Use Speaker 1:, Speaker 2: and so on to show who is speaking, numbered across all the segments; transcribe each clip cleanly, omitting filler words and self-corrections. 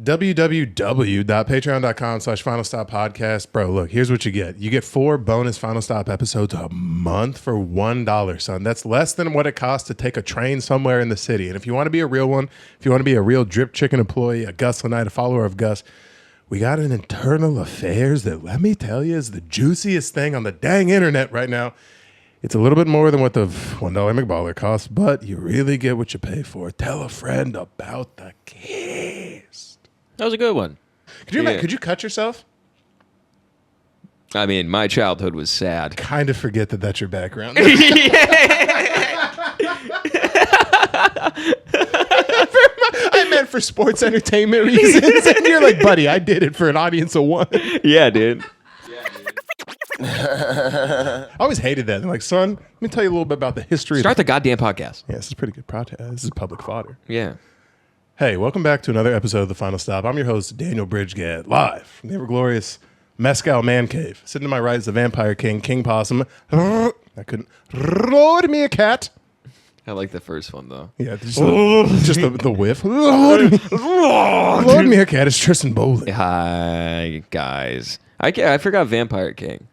Speaker 1: www.patreon.com/Final Stop Podcast. Bro, look, here's what you get. You get 4 bonus Final Stop episodes a month for $1, son. That's less than what it costs to take a train somewhere in the city. And if you want to be a real one, if you want to be a real Drip Chicken employee, a Gus Lanite, a follower of Gus, we got an internal affairs that, let me tell you, is the juiciest thing on the dang internet right now. It's a little bit more than what the $1 McBaller costs, but you really get what you pay for. Tell a friend about the cast.
Speaker 2: That was a good one.
Speaker 1: Could you cut yourself?
Speaker 2: I mean, my childhood was sad.
Speaker 1: Kind of forget that that's your background. I meant for sports entertainment reasons. And you're like, buddy, I did it for an audience of 1.
Speaker 2: Yeah, dude.
Speaker 1: I always hated that. I'm like, son, let me tell you a little bit about the history.
Speaker 2: Start the goddamn podcast.
Speaker 1: Yeah, this is a pretty good podcast. This is public fodder.
Speaker 2: Yeah.
Speaker 1: Hey, welcome back to another episode of The Final Stop. I'm your host, Daniel Bridgegad, live from the ever-glorious Mescal Man Cave. Sitting to my right is the Vampire King, King Possum. I couldn't. Lord me a cat.
Speaker 2: I like the first one, though.
Speaker 1: Yeah, just the whiff. Lord me a cat is Tristan Bowling.
Speaker 2: Hi, guys. I forgot Vampire King.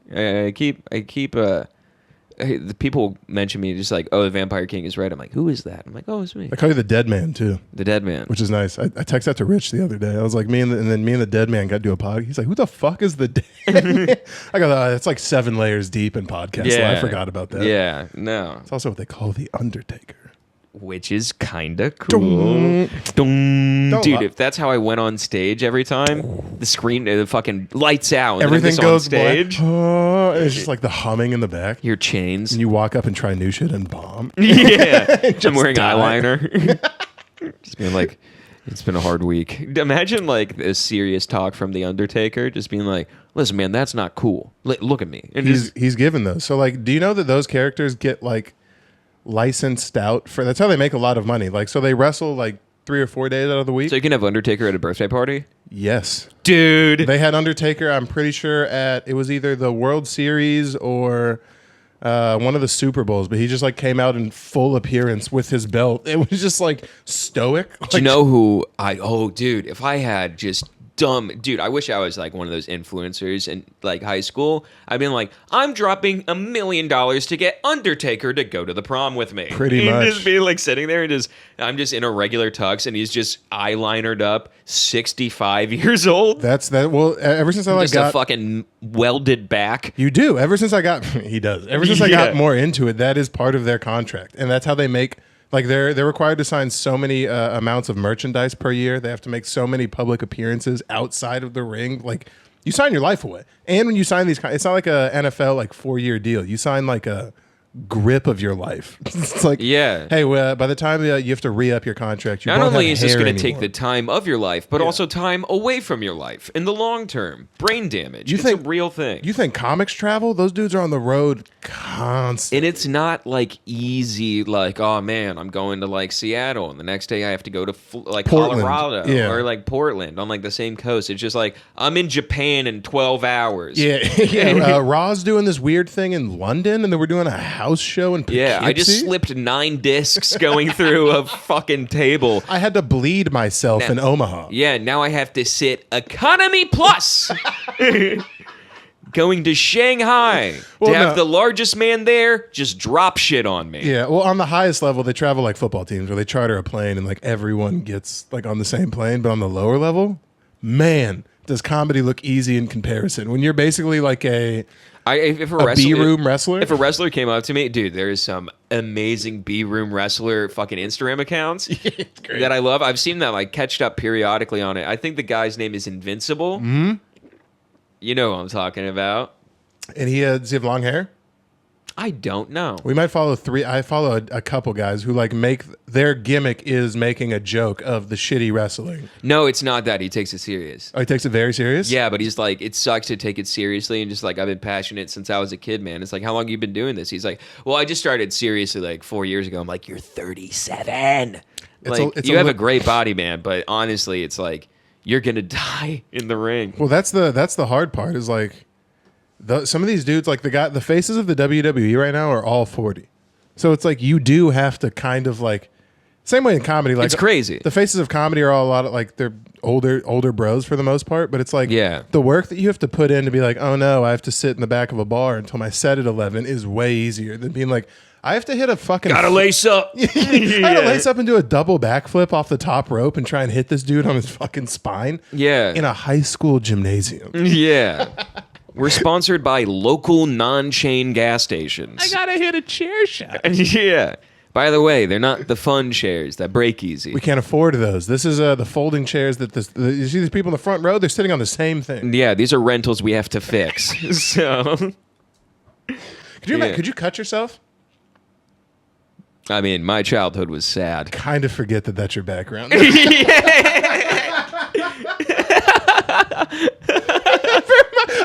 Speaker 2: The people mention me just like, oh, the Vampire King is right. I'm like, who is that? I'm like, oh, it's me.
Speaker 1: I call you the Dead Man too.
Speaker 2: The Dead Man,
Speaker 1: which is nice. I texted that to Rich the other day. I was like, me and the Dead Man got to do a podcast. He's like, who the fuck is the Dead Man? I go, it's like 7 layers deep in podcast.
Speaker 2: Yeah.
Speaker 1: So I forgot about that.
Speaker 2: Yeah, no.
Speaker 1: It's also what they call the Undertaker.
Speaker 2: Which is kind of cool. Dude, if that's how I went on stage every time, the screen, the fucking lights out. And
Speaker 1: everything goes
Speaker 2: on stage.
Speaker 1: It's just like the humming in the back.
Speaker 2: Your chains.
Speaker 1: And you walk up and try new shit and bomb.
Speaker 2: Yeah. I'm wearing eyeliner. Just being like, it's been a hard week. Imagine like a serious talk from The Undertaker, just being like, listen, man, that's not cool. Look at me. And
Speaker 1: he's given those. So like, do you know that those characters get like licensed out for, that's how they make a lot of money. Like, so they wrestle like 3 or 4 days out of the week.
Speaker 2: So you can have Undertaker at a birthday party?
Speaker 1: Yes.
Speaker 2: Dude.
Speaker 1: They had Undertaker, I'm pretty sure, it was either the World Series or one of the Super Bowls, but he just like came out in full appearance with his belt. It was just like stoic.
Speaker 2: Do you know who dude, if I had just dude, I wish I was like one of those influencers in like high school. I've been like, I'm dropping $1 million to get Undertaker to go to the prom with me.
Speaker 1: Pretty
Speaker 2: and
Speaker 1: much.
Speaker 2: Just be like sitting there and I'm just in a regular tux and he's just eyelinered up, 65 years old.
Speaker 1: Well, ever since I
Speaker 2: got a fucking welded back.
Speaker 1: You do. Ever since I got he does. Ever since I got more into it, that is part of their contract, and that's how they make. Like they're required to sign so many amounts of merchandise per year. They have to make so many public appearances outside of the ring. Like you sign your life away. And when you sign these, it's not like a NFL like 4-year deal. You sign like a grip of your life. It's like,
Speaker 2: yeah.
Speaker 1: Hey, by the time you have to re-up your contract, you
Speaker 2: not
Speaker 1: won't
Speaker 2: only
Speaker 1: have
Speaker 2: is this
Speaker 1: hair
Speaker 2: going to take
Speaker 1: anymore.
Speaker 2: the time of your life, but also time away from your life in the long term. Brain damage. It's a real thing.
Speaker 1: You think comics travel? Those dudes are on the road constantly.
Speaker 2: And it's not like easy, like, oh man, I'm going to like Seattle, and the next day I have to go to like
Speaker 1: Portland.
Speaker 2: Colorado or like Portland on like the same coast. It's just like I'm in Japan in 12 hours.
Speaker 1: Yeah. Raw's doing this weird thing in London, and then we're doing a house show in Poughkeepsie.
Speaker 2: Yeah, I just slipped 9 discs going through a fucking table.
Speaker 1: I had to bleed myself in Omaha.
Speaker 2: Yeah, now I have to sit economy plus. Going to Shanghai to have the largest man there just drop shit on me.
Speaker 1: Yeah, well, on the highest level, they travel like football teams where they charter a plane and like everyone gets like on the same plane. But on the lower level, man, does comedy look easy in comparison? When you're basically like a B-room wrestler?
Speaker 2: If a wrestler came up to me, dude, there is some amazing B-room wrestler fucking Instagram accounts that I love. I've seen them like catched up periodically on it. I think the guy's name is Invincible.
Speaker 1: Mm-hmm.
Speaker 2: You know what I'm talking about.
Speaker 1: And does he have long hair?
Speaker 2: I don't know.
Speaker 1: We might follow I follow a couple guys who like make their gimmick is making a joke of the shitty wrestling.
Speaker 2: No, it's not that. He takes it serious.
Speaker 1: Oh, he takes it very serious?
Speaker 2: Yeah, but he's like, it sucks to take it seriously and just like, I've been passionate since I was a kid, man. It's like, how long have you been doing this? He's like, well, I just started seriously like 4 years ago. I'm like, you're 37. You have a great body, man, but honestly, it's like, you're gonna die in the ring.
Speaker 1: Well, that's the hard part is like some of these dudes, like the faces of the WWE right now are all 40. So it's like you do have to kind of like Same way in comedy. Like
Speaker 2: it's crazy.
Speaker 1: The faces of comedy are all a lot of like they're older bros for the most part, but it's like the work that you have to put in to be like, oh no, I have to sit in the back of a bar until my set at 11 is way easier than being like, I have to hit a fucking...
Speaker 2: Gotta lace up.
Speaker 1: I gotta lace up and do a double backflip off the top rope and try and hit this dude on his fucking spine.
Speaker 2: Yeah.
Speaker 1: In a high school gymnasium.
Speaker 2: Yeah. We're sponsored by local non-chain gas stations.
Speaker 1: I gotta hit a chair shot.
Speaker 2: Yeah. By the way, they're not the fun chairs that break easy.
Speaker 1: We can't afford those. This is the folding chairs that you see these people in the front row? They're sitting on the same thing.
Speaker 2: Yeah, these are rentals we have to fix. So...
Speaker 1: Could you cut yourself?
Speaker 2: I mean, my childhood was sad.
Speaker 1: Kind of forget that that's your background.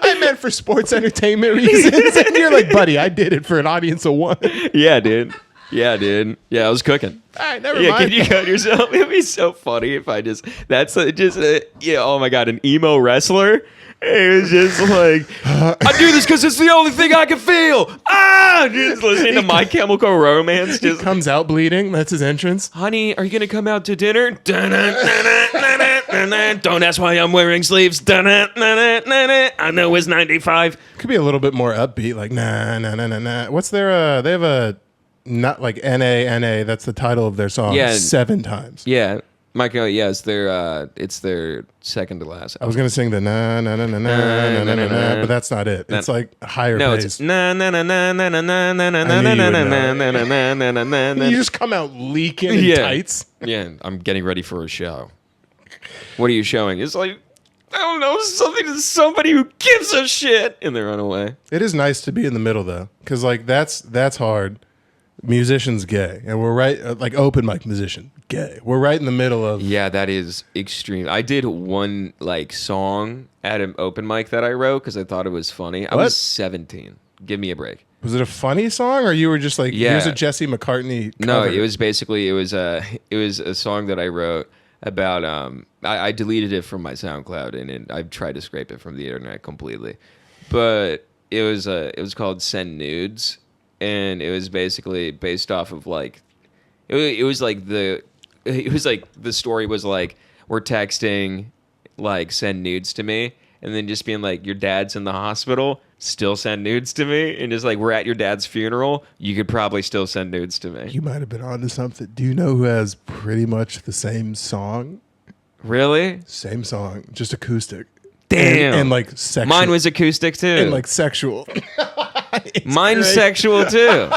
Speaker 1: I meant for sports entertainment reasons. And you're like, buddy, I did it for an audience of one.
Speaker 2: Yeah, dude. Yeah, I was cooking.
Speaker 1: All right, never mind.
Speaker 2: Can you cut yourself? It'd be so funny if I just... oh my God, an emo wrestler? It was just like, I do this because it's the only thing I can feel. Just listening to My Chemical Romance.
Speaker 1: Just comes out bleeding. That's his entrance.
Speaker 2: Honey, are you going to come out to dinner? Don't ask why I'm wearing sleeves. I know it's 95.
Speaker 1: Could be a little bit more upbeat, like, nah. What's their, they have a, not like N-A, that's the title of their song 7 times.
Speaker 2: Yeah. Michael, yeah, it's their second to last.
Speaker 1: I was gonna sing the na na na na na na na na, but that's not it. It's like higher pace.
Speaker 2: It's na na na na na na na na na na na na na na.
Speaker 1: You just come out leaking in tights.
Speaker 2: Yeah, I'm getting ready for a show. What are you showing? It's like, I don't know, something to somebody who gives a shit, and they run away.
Speaker 1: It is nice to be in the middle though, because like that's hard. Musician's gay, and we're right, like open mic musician, gay. We're right in the middle of...
Speaker 2: Yeah, that is extreme. I did one like song at an open mic that I wrote because I thought it was funny. I was 17. Give me a break.
Speaker 1: Was it a funny song, or you were just like, here's a Jesse McCartney cover?
Speaker 2: No, it was basically, it was a song that I wrote about, I deleted it from my SoundCloud, and I tried to scrape it from the internet completely. But it was called Send Nudes. And it was basically based off of like, it was like the story was like, we're texting, like send nudes to me, and then just being like, your dad's in the hospital, still send nudes to me, and just like, we're at your dad's funeral, you could probably still send nudes to me.
Speaker 1: You might have been onto something. Do you know who has pretty much the same song?
Speaker 2: Really?
Speaker 1: Same song, just acoustic.
Speaker 2: Damn.
Speaker 1: And like sexual.
Speaker 2: Mine was acoustic too.
Speaker 1: And like sexual.
Speaker 2: Mine's sexual too.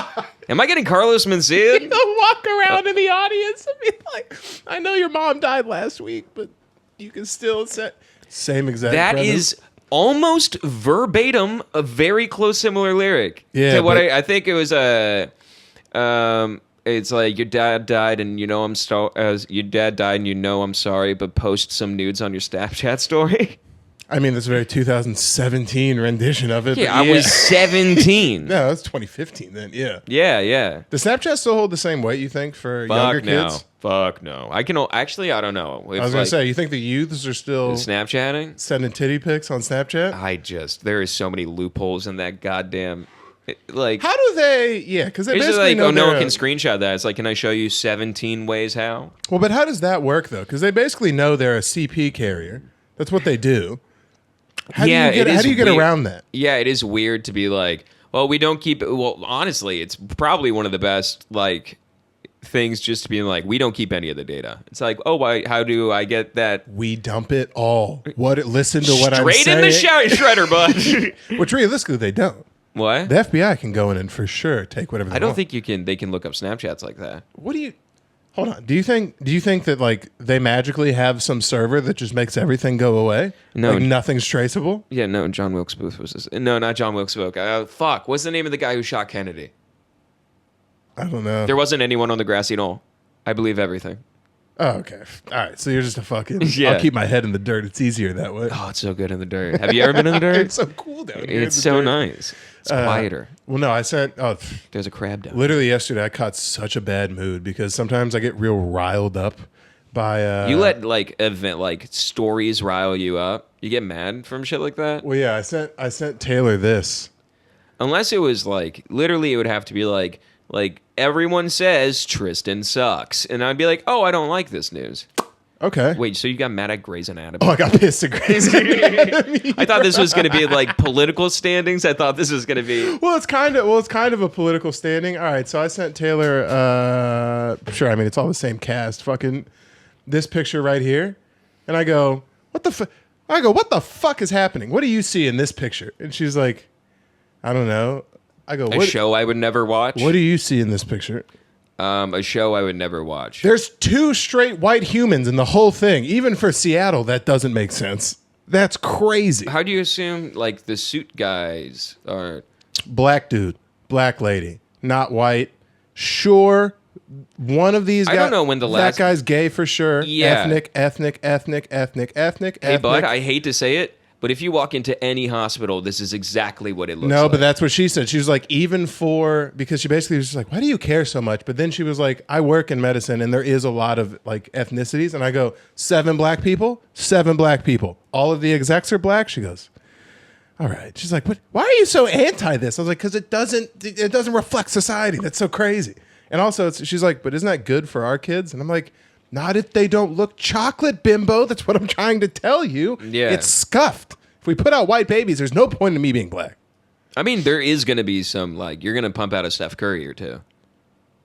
Speaker 2: Am I getting Carlos Mencia?
Speaker 1: He'll walk around in the audience and be like, I know your mom died last week, but you can still say... Same exact
Speaker 2: That
Speaker 1: premise.
Speaker 2: is almost verbatim a very close similar lyric.
Speaker 1: Yeah,
Speaker 2: to what I think it was it's like, your dad died and you know I'm sorry, but post some nudes on your Snapchat story.
Speaker 1: I mean, that's a very 2017 rendition of it.
Speaker 2: Yeah, I was 17.
Speaker 1: No, that's 2015 then, yeah.
Speaker 2: Yeah.
Speaker 1: Does Snapchat still hold the same weight, you think, for younger kids?
Speaker 2: Fuck no. I don't know.
Speaker 1: I was going to say, you think the youths are still...
Speaker 2: Snapchatting?
Speaker 1: Sending titty pics on Snapchat?
Speaker 2: There is so many loopholes in that goddamn... Like,
Speaker 1: how do they... Yeah, because they basically
Speaker 2: like,
Speaker 1: know
Speaker 2: no one can screenshot that. It's like, can I show you 17 ways how?
Speaker 1: Well, but how does that work, though? Because they basically know they're a CP carrier. That's what they do. How do you get around that?
Speaker 2: Yeah, it is weird to be like, well, we don't keep... Well, honestly, it's probably one of the best, like, things just to be like, we don't keep any of the data. It's like, oh, how do I get that?
Speaker 1: We dump it all. Listen to what I'm saying.
Speaker 2: Straight in the shredder, bud.
Speaker 1: Which realistically, they don't.
Speaker 2: What?
Speaker 1: The FBI can go in and for sure take whatever they want.
Speaker 2: I don't think they can look up Snapchats like that.
Speaker 1: What do you... Hold on. Do you think that like they magically have some server that just makes everything go away?
Speaker 2: No,
Speaker 1: like nothing's traceable.
Speaker 2: Yeah, no. John Wilkes Booth was this. No, not John Wilkes Booth. Fuck. What's the name of the guy who shot Kennedy?
Speaker 1: I don't know.
Speaker 2: There wasn't anyone on the grassy knoll. I believe everything.
Speaker 1: Oh, okay. All right. So you're just a fucking...
Speaker 2: Yeah.
Speaker 1: I'll keep my head in the dirt. It's easier that way.
Speaker 2: Oh, it's so good in the dirt. Have you ever been in the dirt?
Speaker 1: It's so cool down here.
Speaker 2: It's so nice. It's quieter.
Speaker 1: Well, no, I sent...
Speaker 2: There's a crab down.
Speaker 1: Literally yesterday, I caught such a bad mood because sometimes I get real riled up by...
Speaker 2: You let like stories rile you up. You get mad from shit like that?
Speaker 1: Well, yeah, I sent Taylor this.
Speaker 2: Unless it was like... Literally, it would have to be like... Like, everyone says Tristan sucks. And I'd be like, oh, I don't like this news.
Speaker 1: Okay.
Speaker 2: Wait, so you got mad at Grey's Anatomy?
Speaker 1: Oh, I got pissed at Grey's Anatomy.
Speaker 2: I thought this was going to be like political standings. I thought this was going to be.
Speaker 1: Well, it's kind of a political standing. All right, so I sent Taylor. Sure, I mean it's all the same cast. Fucking this picture right here, and I go, what the? What the fuck is happening? What do you see in this picture? And she's like, I don't know. I go,
Speaker 2: A show I would never watch.
Speaker 1: What do you see in this picture?
Speaker 2: A show I would never watch.
Speaker 1: There's 2 straight white humans in the whole thing. Even for Seattle, that doesn't make sense. That's crazy.
Speaker 2: How do you assume like the suit guys are
Speaker 1: black dude, black lady, not white? Sure, one of these guys.
Speaker 2: I don't know when the last
Speaker 1: that guy's gay for sure.
Speaker 2: Yeah.
Speaker 1: Ethnic. Hey,
Speaker 2: bud, I hate to say it, but if you walk into any hospital, this is exactly what it looks like.
Speaker 1: No, but that's what she said. She was like, because she basically was just like, why do you care so much? But then she was like, I work in medicine and there is a lot of like ethnicities. And I go, 7 black people. All of the execs are black. She goes, all right. She's like, what? Why are you so anti this? I was like, because it doesn't reflect society. That's so crazy. And also she's like, but isn't that good for our kids? And I'm like, not if they don't look chocolate, bimbo. That's what I'm trying to tell you.
Speaker 2: Yeah.
Speaker 1: It's scuffed. If we put out white babies, there's no point in me being black.
Speaker 2: I mean, there is going to be some, like, you're going to pump out a Steph Curry or two.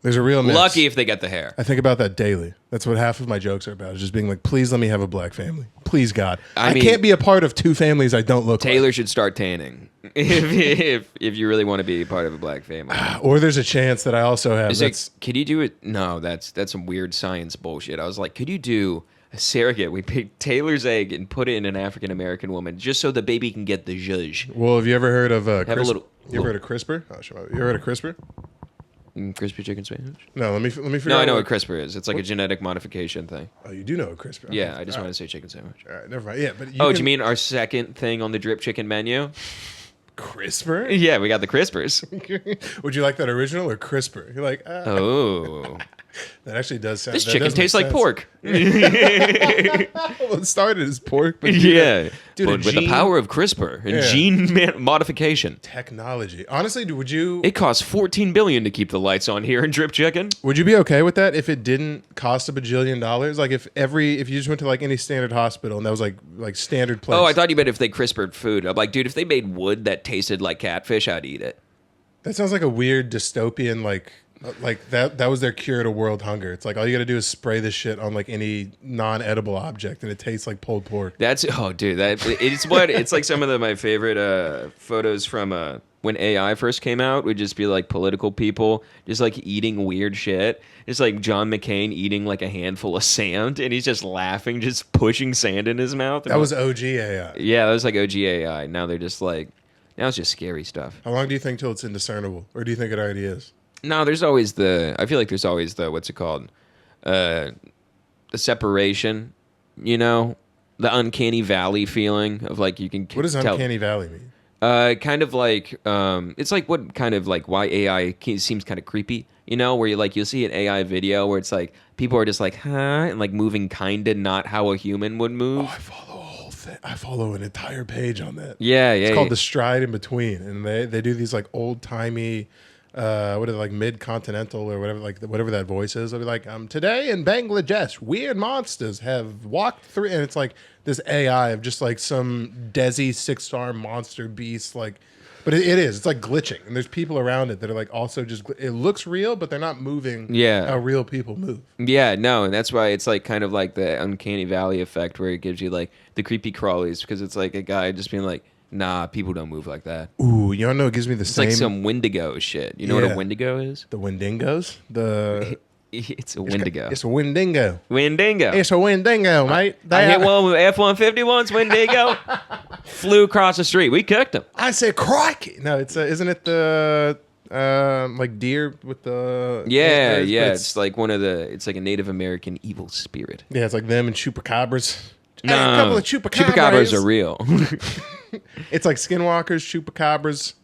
Speaker 1: There's a real mix.
Speaker 2: Lucky if they get the hair.
Speaker 1: I think about that daily. That's what half of my jokes are about, is just being like, please let me have a black family. Please, God. I
Speaker 2: mean,
Speaker 1: can't be a part of 2 families I don't look
Speaker 2: Taylor
Speaker 1: like.
Speaker 2: should start tanning if you really want to be part of a black family.
Speaker 1: Or there's a chance that I also have.
Speaker 2: Could you do it? No, that's some weird science bullshit. I was like, could you do a surrogate? We pick Taylor's egg and put it in an African American woman just so the baby can get the zhuzh.
Speaker 1: Well, have you ever heard of
Speaker 2: You ever
Speaker 1: heard of CRISPR? Oh, you ever heard of CRISPR?
Speaker 2: Crispy chicken sandwich?
Speaker 1: No, let me figure out.
Speaker 2: No, I know what CRISPR is. It's like a genetic modification thing.
Speaker 1: Oh, you do know what CRISPR is?
Speaker 2: Yeah, I just wanted to say chicken sandwich.
Speaker 1: All right, never mind. Yeah, but
Speaker 2: do you mean our second thing on the drip chicken menu?
Speaker 1: CRISPR?
Speaker 2: Yeah, we got the Crispers.
Speaker 1: Would you like that original or CRISPR? You're like,
Speaker 2: oh.
Speaker 1: That actually does sound.
Speaker 2: This chicken tastes like pork.
Speaker 1: Well, it started as pork, but dude,
Speaker 2: but with the power of CRISPR and gene modification
Speaker 1: technology. Honestly, would you?
Speaker 2: It costs $14 billion to keep the lights on here in Drip Chicken.
Speaker 1: Would you be okay with that if it didn't cost $1 bajillion? Like if you just went to like any standard hospital and that was like standard place.
Speaker 2: Oh, I thought you meant if they CRISPR'd food. I'm like, dude, if they made wood that tasted like catfish, I'd eat it.
Speaker 1: That sounds like a weird dystopian like that was their cure to world hunger. It's like all you got to do is spray this shit on like any non-edible object and it tastes like pulled pork. It's like some of my favorite photos from when AI first came out would just be like political people just like eating weird shit. It's like John McCain eating like a handful of sand and he's just laughing, just pushing sand in his mouth. That was OG AI.
Speaker 2: Yeah, that was like OG AI. Now they're just like, now it's just scary stuff.
Speaker 1: How long do you think till it's indiscernible? Or do you think it already is?
Speaker 2: No, I feel like there's always what's it called? The separation, you know? The uncanny valley feeling of like you can
Speaker 1: What does uncanny valley mean?
Speaker 2: Kind of like, it's like what kind of like why AI seems kind of creepy, you know? Where you'll see an AI video where it's like, people are just like, huh? And like moving kind of not how a human would move.
Speaker 1: Oh, I follow a whole thing. I follow an entire page on that.
Speaker 2: Yeah.
Speaker 1: It's called The Stride in Between. And they do these like old-timey... what is it, like mid-continental or whatever, like whatever that voice is. They'll be like, today in Bangladesh, weird monsters have walked through, and it's like this AI of just like some Desi 6-star monster beast, like, but it is. It's like glitching, and there's people around it that are like also just. It looks real, but they're not moving.
Speaker 2: Yeah,
Speaker 1: how real people move.
Speaker 2: Yeah, no, and that's why it's like kind of like the uncanny valley effect, where it gives you like the creepy crawlies, because it's like a guy just being like, nah, people don't move like that.
Speaker 1: Ooh, you don't know? It gives me the same.
Speaker 2: It's like some Wendigo shit. You know what a Wendigo is?
Speaker 1: The Wendigos?
Speaker 2: It's a Wendigo.
Speaker 1: It's a Wendigo.
Speaker 2: Wendigo.
Speaker 1: It's a Wendigo, mate.
Speaker 2: I hit one with F-150 once, Wendigo. Flew across the street. We cooked him.
Speaker 1: I said, crikey. No, it's isn't it the like deer with the...
Speaker 2: Yeah. It's like it's like a Native American evil spirit.
Speaker 1: Yeah, it's like them and chupacabras.
Speaker 2: No,
Speaker 1: hey, a couple of
Speaker 2: chupacabras are real.
Speaker 1: It's like skinwalkers, chupacabras.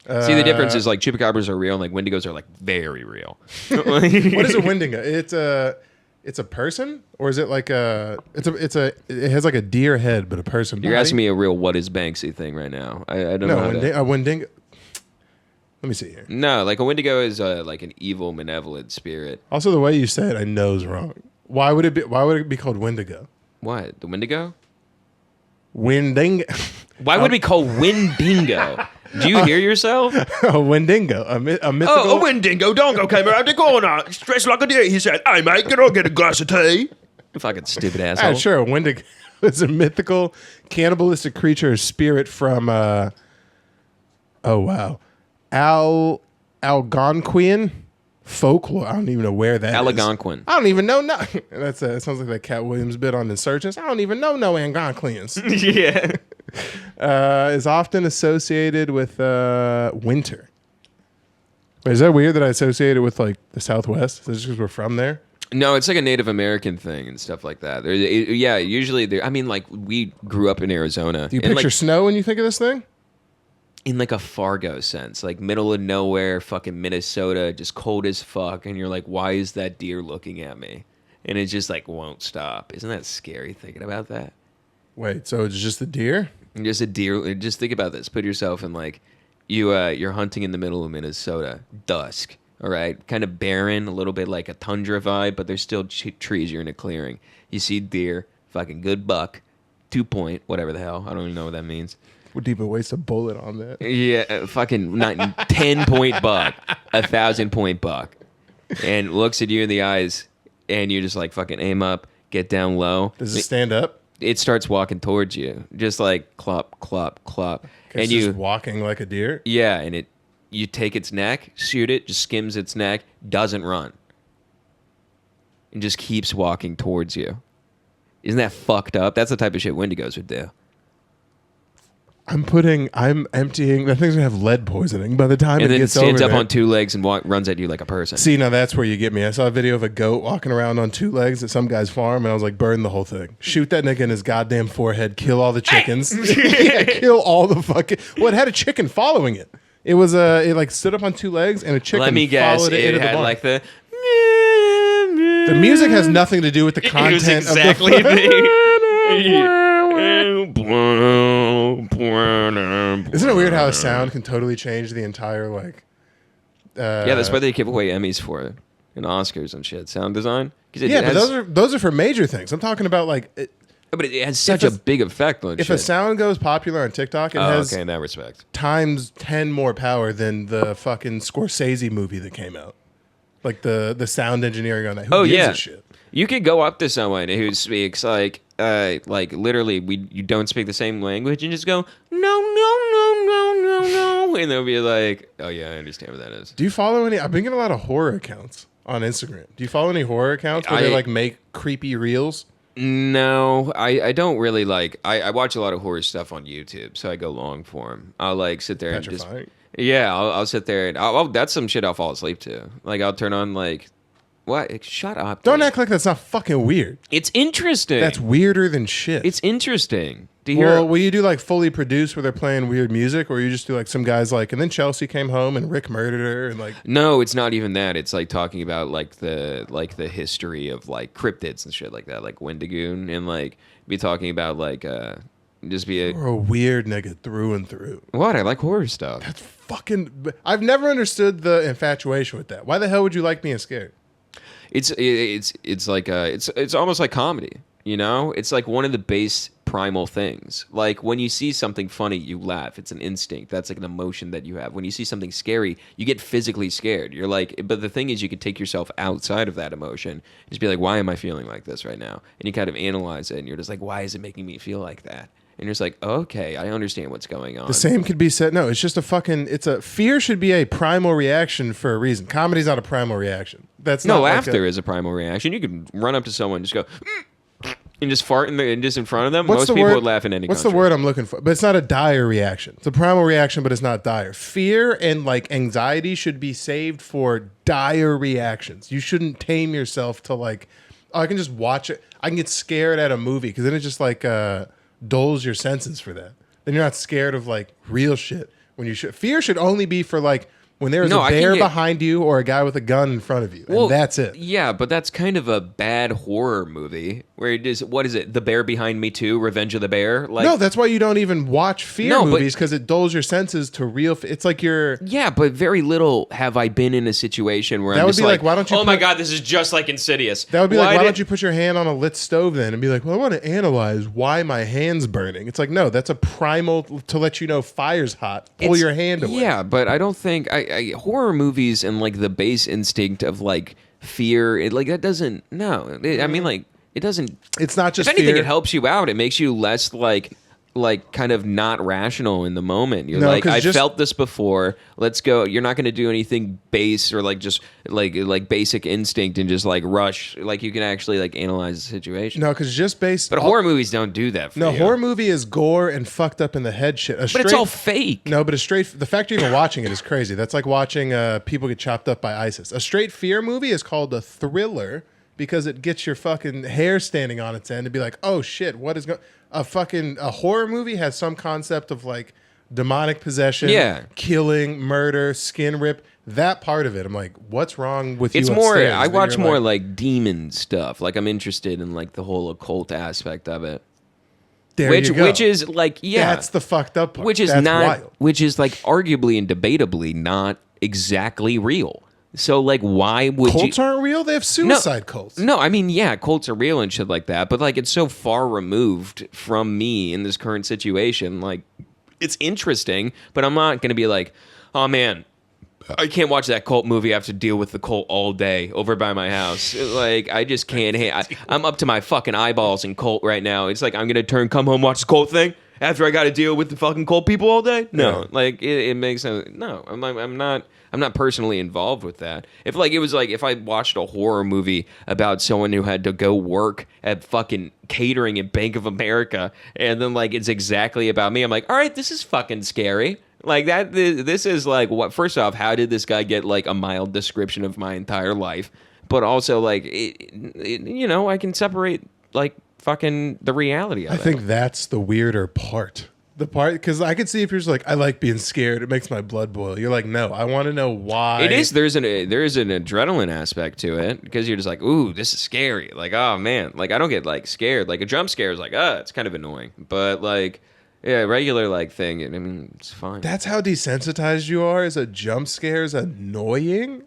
Speaker 2: See, the difference is like chupacabras are real and like wendigos are like very real.
Speaker 1: What is a wendigo? It's a person, or is it like it has like a deer head but a person body?
Speaker 2: You're asking me a real what is Banksy thing right now. I don't know.
Speaker 1: A wendigo. Let me see here.
Speaker 2: No, like a Wendigo is like an evil, malevolent spirit.
Speaker 1: Also, the way you say it, I know is wrong. Why would it be called Wendigo?
Speaker 2: What? The Wendigo?
Speaker 1: Windingo.
Speaker 2: Why would we call Windingo? Do you hear yourself?
Speaker 1: A Wendigo. A mythical.
Speaker 2: Oh, a Wendigo Dongo came around the corner, dressed like a deer. He said, "Hey, mate, can I get a glass of tea?" Fucking stupid asshole.
Speaker 1: Sure, a Wendigo is a mythical, cannibalistic creature or spirit from, oh, wow. Algonquian folklore. I don't even know where that is.
Speaker 2: Algonquin.
Speaker 1: I don't even know. No. That sounds like that Cat Williams bit on Insurgents. I don't even know no Algonquians.
Speaker 2: Yeah.
Speaker 1: Is often associated with winter. Wait, is that weird that I associate it with like the Southwest? Is that just because we're from there?
Speaker 2: No, it's like a Native American thing and stuff like that. Usually, I mean, like we grew up in Arizona.
Speaker 1: Do you picture
Speaker 2: like,
Speaker 1: snow when you think of this thing?
Speaker 2: in like a Fargo sense, like middle of nowhere, fucking Minnesota, just cold as fuck, and you're like, why is that deer looking at me? And it just like won't stop. Isn't that scary thinking about that?
Speaker 1: Wait, so it's just a deer?
Speaker 2: Just a deer. Just think about this. Put yourself in like you're hunting in the middle of Minnesota, dusk. All right, kind of barren, a little bit like a tundra vibe, but there's still trees. You're in a clearing. You see deer, fucking good buck, 2 point, whatever the hell. I don't even know what that means.
Speaker 1: Would even waste a bullet on that?
Speaker 2: Yeah, fucking 10-point buck, 1,000-point buck, and looks at you in the eyes, and you just like fucking aim up, get down low.
Speaker 1: Does it stand up?
Speaker 2: It starts walking towards you, just like clop, clop, clop,
Speaker 1: and you just walking like a deer.
Speaker 2: Yeah, and you take its neck, shoot it, just skims its neck, doesn't run, and just keeps walking towards you. Isn't that fucked up? That's the type of shit Wendigos would do.
Speaker 1: I'm emptying. That thing's gonna have lead poisoning by the time it gets over there.
Speaker 2: And then stands up on two legs and runs at you like a person.
Speaker 1: See, now that's where you get me. I saw a video of a goat walking around on two legs at some guy's farm, and I was like, burn the whole thing. Shoot that nigga in his goddamn forehead. Kill all the chickens. Yeah, kill all the fucking... Well, it had a chicken following it. It was it like stood up on two legs, and a chicken
Speaker 2: Let me guess,
Speaker 1: followed it into
Speaker 2: had
Speaker 1: the barn.
Speaker 2: like the...
Speaker 1: The music has nothing to do with the content
Speaker 2: exactly
Speaker 1: of the... Isn't it weird how a sound can totally change the entire like?
Speaker 2: Yeah, that's why they give away Emmys for it and Oscars and shit. Sound design.
Speaker 1: Yeah, but those are for major things. I'm talking about like.
Speaker 2: But it has such a big effect on shit.
Speaker 1: If a sound goes popular on TikTok, it has
Speaker 2: in that respect
Speaker 1: times 10 more power than the fucking Scorsese movie that came out. Like the sound engineering on that. Who gives a shit?
Speaker 2: You could go up to someone who speaks like literally you don't speak the same language and just go no, and they'll be like, oh yeah, I understand what that is.
Speaker 1: Do you follow any? I've been getting a lot of horror accounts on Instagram. Do you follow any horror accounts where they like make creepy reels?
Speaker 2: No, I don't really like. I watch a lot of horror stuff on YouTube, so I go long form. I'll like sit there and just I'll sit there and that's some shit I'll fall asleep to. Like I'll turn on like. What? Shut up.
Speaker 1: Don't act like that's not fucking weird.
Speaker 2: It's interesting.
Speaker 1: That's weirder than shit.
Speaker 2: It's interesting to hear.
Speaker 1: Well, will you do like fully produced where they're playing weird music, or you just do like some guys like, and then Chelsea came home and Rick murdered her, and like.
Speaker 2: No, it's not even that. It's like talking about like the history of like cryptids and shit like that, like Wendigoon, and like be talking about like just be
Speaker 1: You're a weird nigga through and through.
Speaker 2: What? I like horror stuff.
Speaker 1: That's fucking. I've never understood the infatuation with that. Why the hell would you like being scared?
Speaker 2: It's like it's almost like comedy, you know? It's like one of the base primal things. Like when you see something funny, you laugh. It's an instinct. That's like an emotion that you have. When you see something scary, you get physically scared. You're like, but the thing is, you could take yourself outside of that emotion. Just be like, why am I feeling like this right now? And you kind of analyze it, and you're just like, why is it making me feel like that? And you're just like, okay, I understand what's going on.
Speaker 1: The same could be said. No, it's just fear should be a primal reaction for a reason. Comedy's not a primal reaction. That's
Speaker 2: no,
Speaker 1: not
Speaker 2: laughter is a primal reaction. You can run up to someone, just go, and just fart just in front of them. Most people would laugh in any
Speaker 1: What's
Speaker 2: country.
Speaker 1: the word I'm looking for? But it's not a dire reaction. It's a primal reaction, but it's not dire. Fear and like anxiety should be saved for dire reactions. You shouldn't tame yourself to like, oh, I can just watch it. I can get scared at a movie because then it just like dulls your senses for that. Then you're not scared of like real shit. When you should. Fear should only be for like when there's a bear behind you or a guy with a gun in front of you. Well, and that's it.
Speaker 2: Yeah, but that's kind of a bad horror movie. Where it is, what is it? The Bear Behind Me 2, Revenge of the Bear? Like,
Speaker 1: no, that's why you don't even watch fear movies, because it dulls your senses to real. It's like you're.
Speaker 2: Yeah, but very little have I been in a situation where
Speaker 1: that
Speaker 2: I'm
Speaker 1: would
Speaker 2: just
Speaker 1: be like, why don't you?
Speaker 2: Oh my God, this is just like Insidious.
Speaker 1: That would be like, why don't you put your hand on a lit stove then and be like, well, I want to analyze why my hand's burning. It's like, no, that's a primal to let you know fire's hot. Pull your hand away.
Speaker 2: Yeah, but I don't think horror movies and like the base instinct of like fear, like that doesn't. No, I mean like. It doesn't.
Speaker 1: It's not just.
Speaker 2: If anything,
Speaker 1: fear.
Speaker 2: it helps you out. It makes you less like kind of not rational in the moment. You're like, I felt this before. Let's go. You're not going to do anything base or like just like basic instinct and just like rush. Like you can actually like analyze the situation.
Speaker 1: No, because just based.
Speaker 2: But horror movies don't do that. For
Speaker 1: no,
Speaker 2: you.
Speaker 1: horror movie is gore and fucked up in the head shit.
Speaker 2: But it's all fake.
Speaker 1: No, but the fact you're even watching it is crazy. That's like watching people get chopped up by ISIS. A straight fear movie is called a thriller. Because it gets your fucking hair standing on its end and be like, oh shit, what is going? A horror movie has some concept of like demonic possession, killing, murder, skin rip. That part of it, I'm like, what's wrong with you?
Speaker 2: It's more.
Speaker 1: Upstairs?
Speaker 2: I watch more like demon stuff. Like I'm interested in like the whole occult aspect of it.
Speaker 1: There you go.
Speaker 2: Which is like
Speaker 1: that's the fucked up part.
Speaker 2: Which is
Speaker 1: that's
Speaker 2: not.
Speaker 1: Wild.
Speaker 2: Which is like arguably and debatably not exactly real. So, like, why would
Speaker 1: cults aren't real? They have suicide cults.
Speaker 2: No, I mean, yeah, cults are real and shit like that. But, like, it's so far removed from me in this current situation. Like, it's interesting, but I'm not going to be like, oh, man, I can't watch that cult movie. I have to deal with the cult all day over by my house. Like, I just can't. I'm up to my fucking eyeballs in cult right now. It's like, I'm going to come home, watch the cult thing after I got to deal with the fucking cult people all day? No. Like, it makes no... No, I'm not personally involved with that. If I watched a horror movie about someone who had to go work at fucking catering at Bank of America, and then like it's exactly about me, I'm like, all right, this is fucking scary. Like that. This is like what? First off, how did this guy get like a mild description of my entire life? But also like, I can separate like fucking the reality of it.
Speaker 1: I think that's the weirder part. The part, because I could see if you're just like, I like being scared, it makes my blood boil. You're like, no, I want to know why.
Speaker 2: It is. There is an adrenaline aspect to it because you're just like, ooh, this is scary. Like, oh man, like I don't get like scared. Like a jump scare is like, it's kind of annoying. But like, yeah, regular like thing. I mean, it's fine.
Speaker 1: That's how desensitized you are. Is a jump scare is annoying?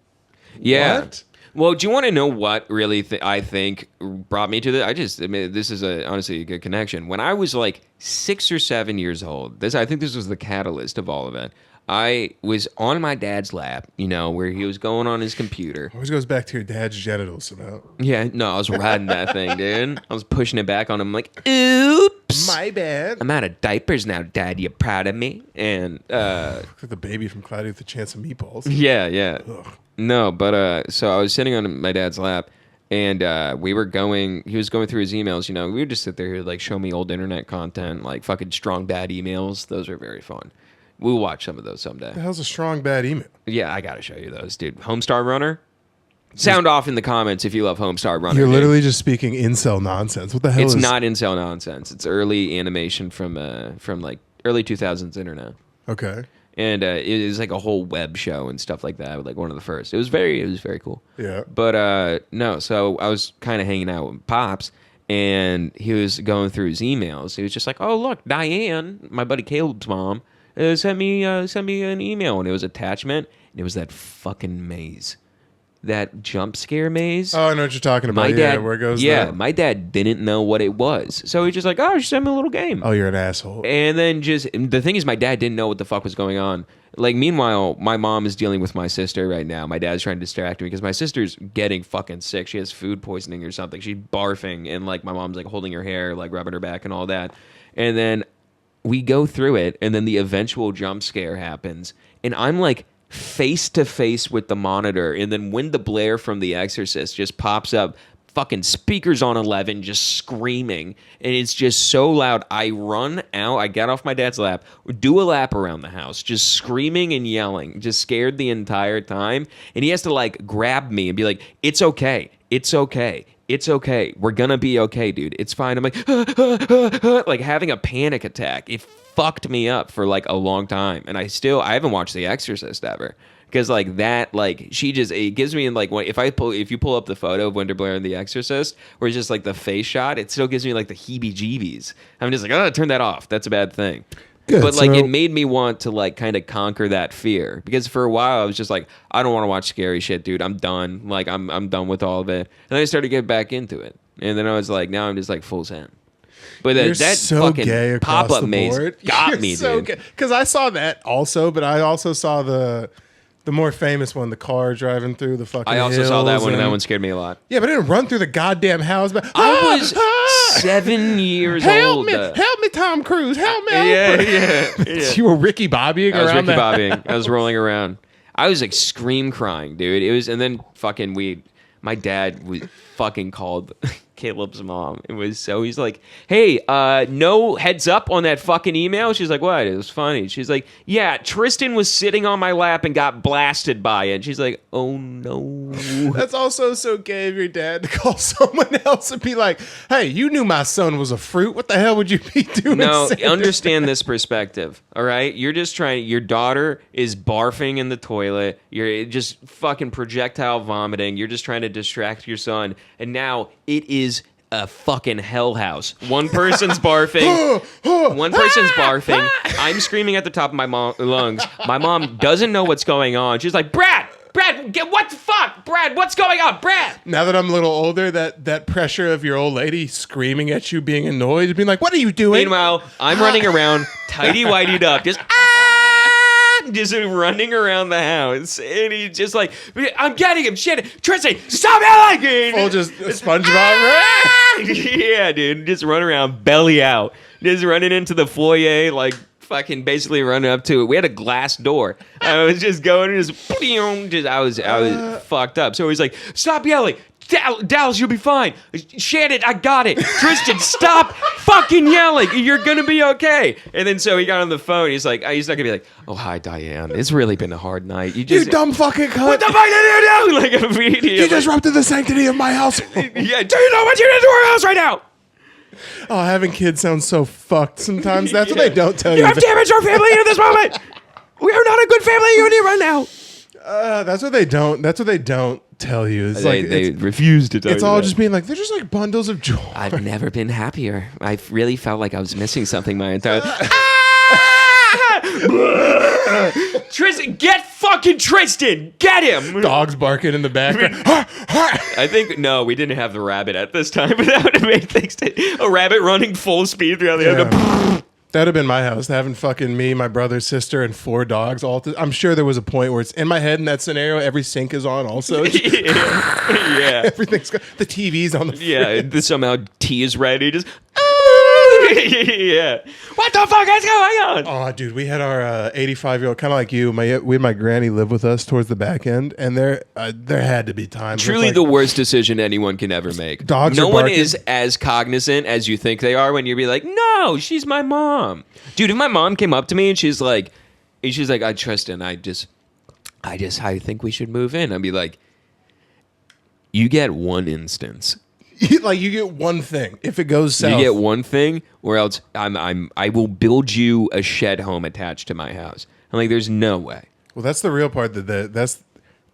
Speaker 2: Yeah.
Speaker 1: What?
Speaker 2: Well, do you want to know what really I think brought me to this? This is honestly a good connection. When I was like 6 or 7 years old, I think this was the catalyst of all of it. I was on my dad's lap, where he was going on his computer.
Speaker 1: Always goes back to your dad's genitals somehow.
Speaker 2: Yeah, no, I was riding that thing, dude. I was pushing it back on him like, oops.
Speaker 1: My bad.
Speaker 2: I'm out of diapers now, Dad. You proud of me? And
Speaker 1: like the baby from Cloudy with a Chance of Meatballs.
Speaker 2: Yeah.
Speaker 1: Ugh.
Speaker 2: No, but so I was sitting on my dad's lap, and he was going through his emails. We would just sit there, he'd like show me old internet content, like fucking strong bad emails. Those are very fun. We'll watch some of those someday.
Speaker 1: What the hell's a strong bad email?
Speaker 2: Yeah, I gotta show you those, dude. Homestar Runner? Sound off in the comments if you love Homestar Runner.
Speaker 1: You're literally just speaking incel nonsense. What the hell
Speaker 2: It's not incel nonsense. It's early animation from like early 2000s internet.
Speaker 1: Okay.
Speaker 2: And it is like a whole web show and stuff like that. Like one of the first. It was very cool.
Speaker 1: Yeah.
Speaker 2: But no, so I was kind of hanging out with Pops, and he was going through his emails. He was just like, "Oh look, Diane, my buddy Caleb's mom, sent me an email, and it was attachment, and it was that fucking maze." That jump scare maze.
Speaker 1: Oh, I know what you're talking about. Where it goes.
Speaker 2: Yeah, my dad didn't know what it was, so he's just like, "Oh, just send me a little game."
Speaker 1: Oh, you're an asshole.
Speaker 2: And then the thing is, my dad didn't know what the fuck was going on. Like, meanwhile, my mom is dealing with my sister right now. My dad's trying to distract me because my sister's getting fucking sick. She has food poisoning or something. She's barfing, and like my mom's like holding her hair, like rubbing her back and all that. And then we go through it, and then the eventual jump scare happens, and I'm like face to face with the monitor, and then when the Blair from The Exorcist just pops up, fucking speakers on 11, just screaming, and it's just so loud. I run out, I get off my dad's lap, do a lap around the house, just screaming and yelling, just scared the entire time, and he has to like grab me and be like, "It's okay, it's okay, it's okay, we're gonna be okay, dude, it's fine." I'm like, like having a panic attack. It fucked me up for like a long time, and I haven't watched The Exorcist ever Because like that, like she just it gives me like if you pull up the photo of Wendell Blair in The Exorcist, where it's just like the face shot, it still gives me like the heebie-jeebies. I'm just like, oh, turn that off. That's a bad thing. Good, but like it made me want to like kind of conquer that fear, because for a while I was just like, I don't want to watch scary shit, dude. I'm done. Like I'm done with all of it. And then I started to get back into it, and then I was like, now I'm just like full send. But that
Speaker 1: so
Speaker 2: fucking pop-up maze got me, dude.
Speaker 1: Because I saw that also, but I also saw the more famous one, the car driving through the fucking
Speaker 2: I also saw that one, and that one scared me a lot.
Speaker 1: Yeah, but it didn't run through the goddamn house. But
Speaker 2: I was 7 years old.
Speaker 1: Help me, Tom Cruise. Help me.
Speaker 2: Yeah.
Speaker 1: You were Ricky Bobbying around.
Speaker 2: I was Ricky Bobbying. I was rolling around. I was like scream crying, dude. It was, and then fucking my dad was fucking called Caleb's mom. He's like, hey, no heads up on that fucking email? She's like, what? It was funny. She's like, yeah, Tristan was sitting on my lap and got blasted by it. And she's like, oh no.
Speaker 1: That's also so gay of your dad to call someone else and be like, hey, you knew my son was a fruit. What the hell would you be doing?
Speaker 2: No, understand this perspective, all right? You're just your daughter is barfing in the toilet. You're just fucking projectile vomiting. You're just trying to distract your son. And now it is a fucking hell house. One person's barfing. I'm screaming at the top of my lungs. My mom doesn't know what's going on. She's like, Brad, what the fuck? Brad, what's going on? Brad.
Speaker 1: Now that I'm a little older, that pressure of your old lady screaming at you, being annoyed, being like, what are you doing?
Speaker 2: Meanwhile, I'm running around, tighty-whiteyed up, just running around the house, and he's just like, I'm getting him, shit, Tristan, stop yelling!
Speaker 1: Full just SpongeBob.
Speaker 2: Yeah, dude, just run around, belly out, just running into the foyer, like fucking basically running up to it. We had a glass door. I was just going, I was fucked up. So he's like, stop yelling. Dallas, you'll be fine. Shannon, I got it. Tristan, stop fucking yelling. You're gonna be okay. And then so he got on the phone. He's like, he's not gonna be like, oh hi Diane, it's really been a hard night. You
Speaker 1: dumb fucking cunt.
Speaker 2: What the fuck did you do? Like immediately.
Speaker 1: You disrupted the sanctity of my house.
Speaker 2: Yeah, do you know what you're doing to our house right now?
Speaker 1: Oh, having kids sounds so fucked sometimes. That's what they don't tell you.
Speaker 2: You have damaged our family in this moment. We are not a good family unit right now.
Speaker 1: That's what they don't. That's what they don't tell you. It's
Speaker 2: they refuse to tell you.
Speaker 1: It's all just being like, they're just like bundles of joy.
Speaker 2: I've never been happier. I really felt like I was missing something my entire. Tristan, get fucking Tristan! Get him!
Speaker 1: Dogs barking in the background.
Speaker 2: I think we didn't have the rabbit at this time, but that would have made things. A rabbit running full speed through the other.
Speaker 1: That'd have been my house, having fucking me, my brother, sister, and 4 dogs. I'm sure there was a point where it's in my head in that scenario. Every sink is on. Also,
Speaker 2: yeah.
Speaker 1: Everything's the TV's on the fridge.
Speaker 2: Yeah. Somehow tea is ready. Just. Yeah. What the fuck is going on?
Speaker 1: Oh, dude, we had our 85-year-old, kind of like you. We had my granny live with us towards the back end, and there had to be times.
Speaker 2: Truly, the worst decision anyone can ever make.
Speaker 1: Dogs.
Speaker 2: No one is as cognizant as you think they are when you be like, no, she's my mom, dude. If my mom came up to me and she's like, Tristan, I think we should move in. I'd be like, you get one instance.
Speaker 1: Like you get one thing. If it goes south,
Speaker 2: you get one thing, or else I will build you a shed home attached to my house. I'm like, there's no way.
Speaker 1: Well, that's the real part. That's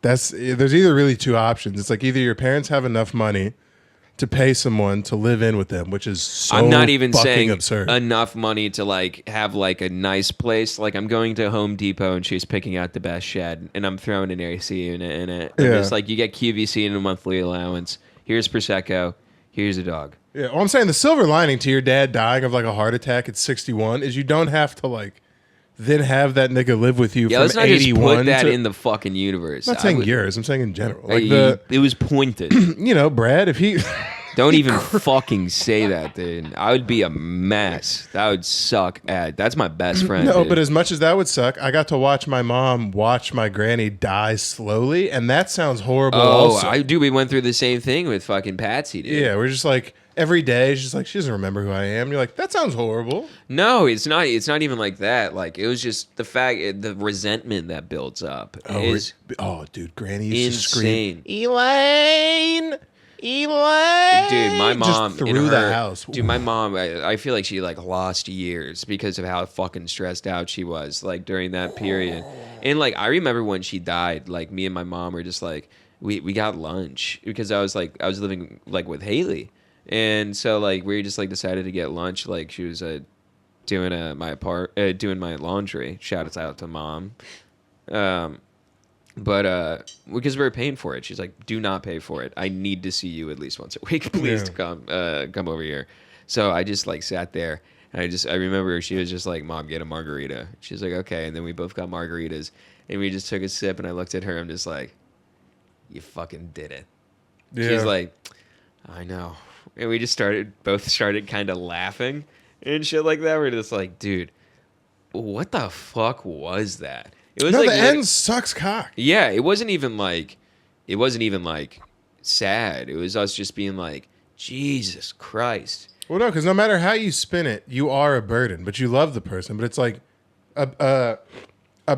Speaker 1: there's either really 2 options. It's like either your parents have enough money to pay someone to live in with them, which is so
Speaker 2: I'm not even saying
Speaker 1: absurd.
Speaker 2: Enough money to like have like a nice place. Like I'm going to Home Depot and she's picking out the best shed, and I'm throwing an AC unit in it. Yeah. It's like you get QVC and a monthly allowance. Here's Prosecco. Here's a dog.
Speaker 1: Yeah, well, I'm saying the silver lining to your dad dying of like a heart attack at 61 is you don't have to like then have that nigga live with you from 81
Speaker 2: let's not just put that in the fucking universe.
Speaker 1: I'm not saying yours. I'm saying in general. Like
Speaker 2: it was pointed.
Speaker 1: Brad, if he...
Speaker 2: Don't even fucking say that, dude. I would be a mess. That would suck. That's my best friend.
Speaker 1: No,
Speaker 2: dude.
Speaker 1: But as much as that would suck, I got to watch my mom watch my granny die slowly, and that sounds horrible. Also,
Speaker 2: we went through the same thing with fucking Patsy, dude.
Speaker 1: Yeah, we're just like every day. She's like, she doesn't remember who I am. You're like, that sounds horrible.
Speaker 2: No, it's not. It's not even like that. Like it was just the resentment that builds up.
Speaker 1: Dude, Granny used
Speaker 2: insane.
Speaker 1: To scream, Elaine. Eli,
Speaker 2: dude, my mom
Speaker 1: just through the house.
Speaker 2: Dude, my mom, I feel like she like lost years because of how fucking stressed out she was like during that period. And like I remember when she died, like me and my mom were just like we got lunch because I was living like with Haley, and so like we just like decided to get lunch. Like she was doing my laundry. Shout out to mom. But because we were paying for it, she's like, "Do not pay for it. I need to see you at least once a week, please, to come over here." So I just like sat there, and I remember she was just like, "Mom, get a margarita." She's like, "Okay," and then we both got margaritas, and we just took a sip, and I looked at her, I'm just like, "You fucking did it." Yeah. She's like, "I know," and we just both started kind of laughing and shit like that. We're just like, "Dude, what the fuck was that?" It was
Speaker 1: the end sucks cock.
Speaker 2: Yeah, it wasn't even like sad. It was us just being like, Jesus Christ.
Speaker 1: Well, no, because no matter how you spin it, you are a burden, but you love the person. But it's like a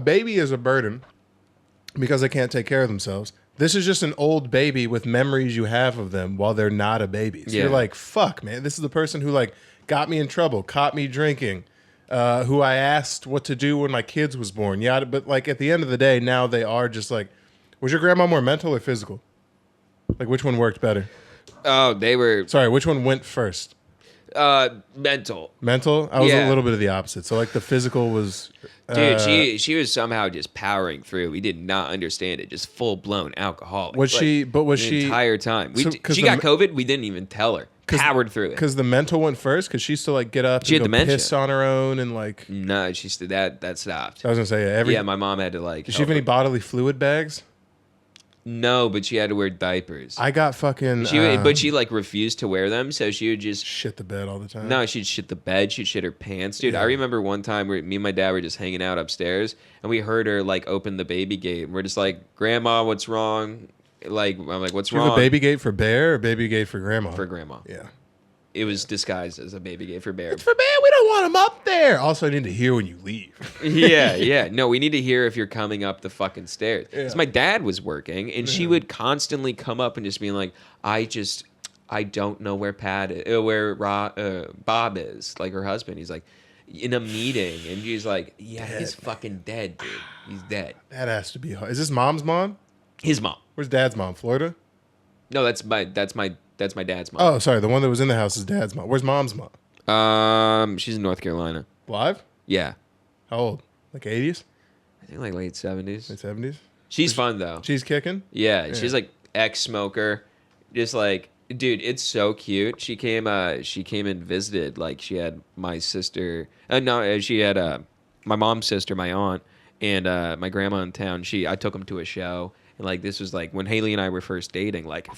Speaker 1: baby is a burden because they can't take care of themselves. This is just an old baby with memories you have of them while they're not a baby. So you're like, fuck, man. This is the person who like got me in trouble, caught me drinking. Who I asked what to do when my kids was born. Yeah, but like at the end of the day, now they are just like, was your grandma more mental or physical? Like which one worked better?
Speaker 2: Oh, they were...
Speaker 1: Sorry, which one went first?
Speaker 2: Mental.
Speaker 1: Mental? I was a little bit of the opposite. So like the physical was...
Speaker 2: Dude, she was somehow just powering through. We did not understand it. Just full-blown alcoholic.
Speaker 1: Was she... But was
Speaker 2: the
Speaker 1: she...
Speaker 2: entire time. She got COVID. We didn't even tell her. Powered through it.
Speaker 1: Because the mental went first? Because she used to like get up
Speaker 2: she
Speaker 1: and
Speaker 2: had
Speaker 1: go
Speaker 2: dementia.
Speaker 1: piss on her own and like...
Speaker 2: No, she stood that stopped.
Speaker 1: I was going to say,
Speaker 2: my mom had to like...
Speaker 1: Did she have any bodily fluid bags?
Speaker 2: No, but she had to wear diapers.
Speaker 1: I got fucking...
Speaker 2: but she like refused to wear them, so she would just...
Speaker 1: Shit the bed all the time.
Speaker 2: No, she'd shit the bed, she'd shit her pants. Dude, I remember one time where me and my dad were just hanging out upstairs, and we heard her like open the baby gate, and we're just like, Grandma, what's wrong? Like, I'm like, what's wrong?
Speaker 1: Do you have a baby gate for Bear or baby gate for Grandma?
Speaker 2: For Grandma.
Speaker 1: Yeah.
Speaker 2: It was disguised as a baby gate for Bear.
Speaker 1: It's for Bear. We don't want him up there. Also, I need to hear when you leave.
Speaker 2: Yeah. No, we need to hear if you're coming up the fucking stairs. Because my dad was working, and she would constantly come up and just be like, I don't know where Bob is, like her husband. He's like, in a meeting, and she's like, yeah, he's fucking dead, dude. He's dead.
Speaker 1: That has to be hard. Is this mom's mom?
Speaker 2: His mom.
Speaker 1: Where's dad's mom? Florida?
Speaker 2: No, that's my dad's mom.
Speaker 1: Oh, sorry. The one that was in the house is dad's mom. Where's mom's mom?
Speaker 2: She's in North Carolina.
Speaker 1: Alive?
Speaker 2: Yeah.
Speaker 1: How old? Like 80s?
Speaker 2: I think like late 70s.
Speaker 1: Late 70s?
Speaker 2: She's fun though.
Speaker 1: She's kicking?
Speaker 2: Yeah. She's like ex-smoker. Just like, dude, it's so cute. She came and visited. Like she had my sister. She had my mom's sister, my aunt, and my grandma in town. I took them to a show. And like this was like when Haley and I were first dating, like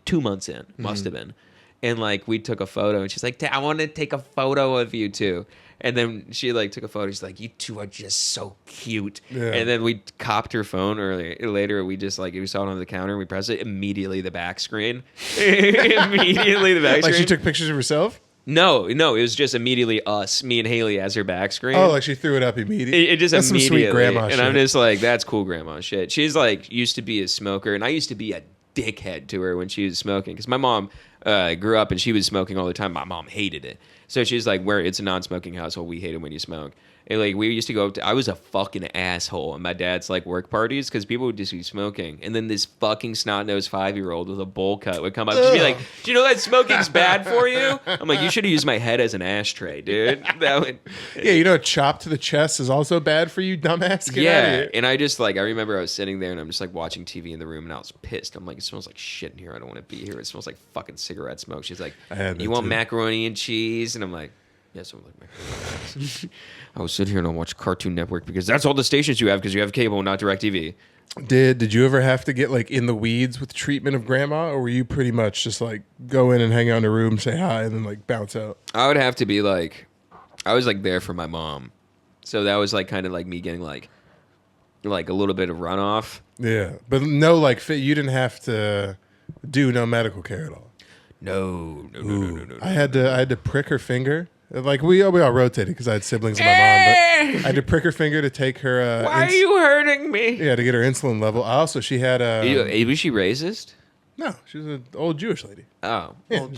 Speaker 2: 2 months in, must have been. And like we took a photo, and she's like, I want to take a photo of you two. And then she like took a photo. She's like, you two are just so cute. Yeah. And then we copped her phone later. We just like we saw it on the counter. And we pressed it immediately. The back screen. Immediately the back screen.
Speaker 1: Like she took pictures of herself.
Speaker 2: No, it was just immediately us, me and Haley, as her back screen.
Speaker 1: Oh, like she threw it up immediately.
Speaker 2: It just
Speaker 1: that's
Speaker 2: immediately.
Speaker 1: Some sweet grandma
Speaker 2: and
Speaker 1: shit.
Speaker 2: I'm just like, that's cool grandma shit. She's like used to be a smoker, and I used to be a dickhead to her when she was smoking because my mom grew up and she was smoking all the time. My mom hated it, so she's like, "Where it's a non-smoking household, we hate it when you smoke." And like we used to go. I was a fucking asshole at my dad's like work parties because people would just be smoking, and then this fucking snot-nosed 5-year-old with a bowl cut would come up and be like, "Do you know that smoking's bad for you?" I'm like, "You should have used my head as an ashtray, dude." That would.
Speaker 1: Yeah, you know, a chop to the chest is also bad for you, dumbass. Get out of here.
Speaker 2: And I just like I remember I was sitting there and I'm just like watching TV in the room and I was pissed. I'm like, it smells like shit in here. I don't want to be here. It smells like fucking cigarette smoke. She's like, "You want macaroni and cheese?" And I'm like, "Yes, I would like macaroni and cheese." I would sit here and I'll watch Cartoon Network because that's all the stations you have because you have cable, not DirecTV.
Speaker 1: Did you ever have to get like in the weeds with treatment of grandma, or were you pretty much just like go in and hang out in a room, say hi, and then like bounce out?
Speaker 2: I would have to be like, I was like there for my mom, so that was like kind of like me getting like a little bit of runoff.
Speaker 1: Yeah, but no, like you didn't have to do no medical care at all.
Speaker 2: No.
Speaker 1: I had to prick her finger. Like we all rotated because I had siblings and my mom, but I had to prick her finger to take her.
Speaker 2: Why are you hurting me?
Speaker 1: Yeah, to get her insulin level. Also, she had
Speaker 2: was she racist?
Speaker 1: No, she was an old Jewish lady.
Speaker 2: Oh.
Speaker 1: Yeah,
Speaker 2: Well,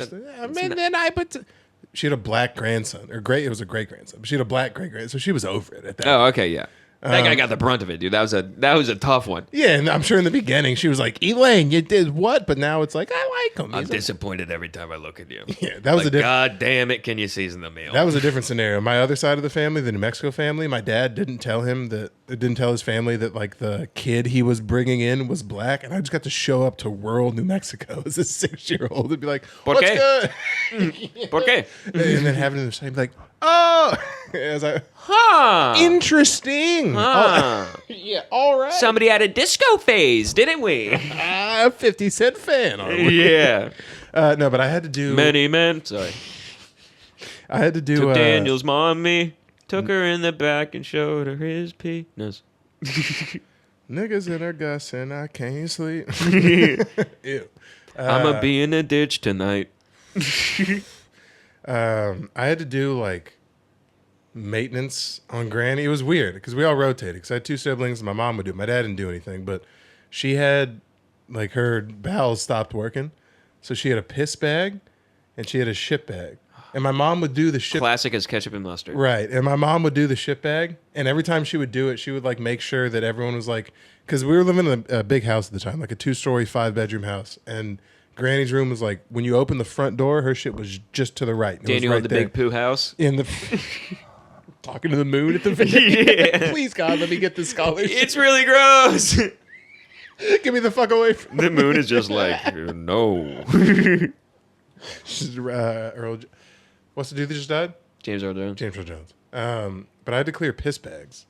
Speaker 1: she had a black grandson, it was a great grandson, but she had a black great grandson, so she was over it at that.
Speaker 2: Oh, okay, yeah. That guy got the brunt of it, dude. That was a tough one.
Speaker 1: Yeah, and I'm sure in the beginning she was like, Elaine, you did what? But now it's like, I like him.
Speaker 2: I'm disappointed every time I look at you.
Speaker 1: Yeah, that was
Speaker 2: God damn it, can you season the meal?
Speaker 1: That was a different scenario. My other side of the family, the New Mexico family, my dad didn't tell his family that like the kid he was bringing in was black, and I just got to show up to rural New Mexico as a 6-year-old and be like, what's good?
Speaker 2: ¿Por qué?
Speaker 1: And then having them say like, oh, I was like, interesting. Yeah, all right.
Speaker 2: Somebody had a disco phase, didn't we?
Speaker 1: 50 Cent fan, are we?
Speaker 2: Yeah.
Speaker 1: No, but I had to do
Speaker 2: many men. Sorry.
Speaker 1: I had to do
Speaker 2: Took Daniel's mommy, took her in the back and showed her his penis.
Speaker 1: Niggas in her guts and I can't sleep. Ew.
Speaker 2: I'ma be in the ditch tonight.
Speaker 1: I had to do like maintenance on Granny. It was weird because we all rotated. Because I had 2 siblings. My mom would do it. My dad didn't do anything, but she had like her bowels stopped working, so she had a piss bag and she had a shit bag. And my mom would do the shit.
Speaker 2: Classic as ketchup and mustard.
Speaker 1: Right. And my mom would do the shit bag. And every time she would do it, she would like make sure that everyone was like, because we were living in a big house at the time, like a 2-story, 5-bedroom house. And Granny's room was like, when you open the front door, her shit was just to the right.
Speaker 2: Daniel in the big poo house.
Speaker 1: In the talking to the moon at the video. Yeah. Please God, let me get this scholarship.
Speaker 2: It's really gross.
Speaker 1: Get me the fuck away from
Speaker 2: the moon is just like, no.
Speaker 1: Earl, what's the dude that just died?
Speaker 2: James Earl Jones.
Speaker 1: James Earl Jones. But I had to clear piss bags.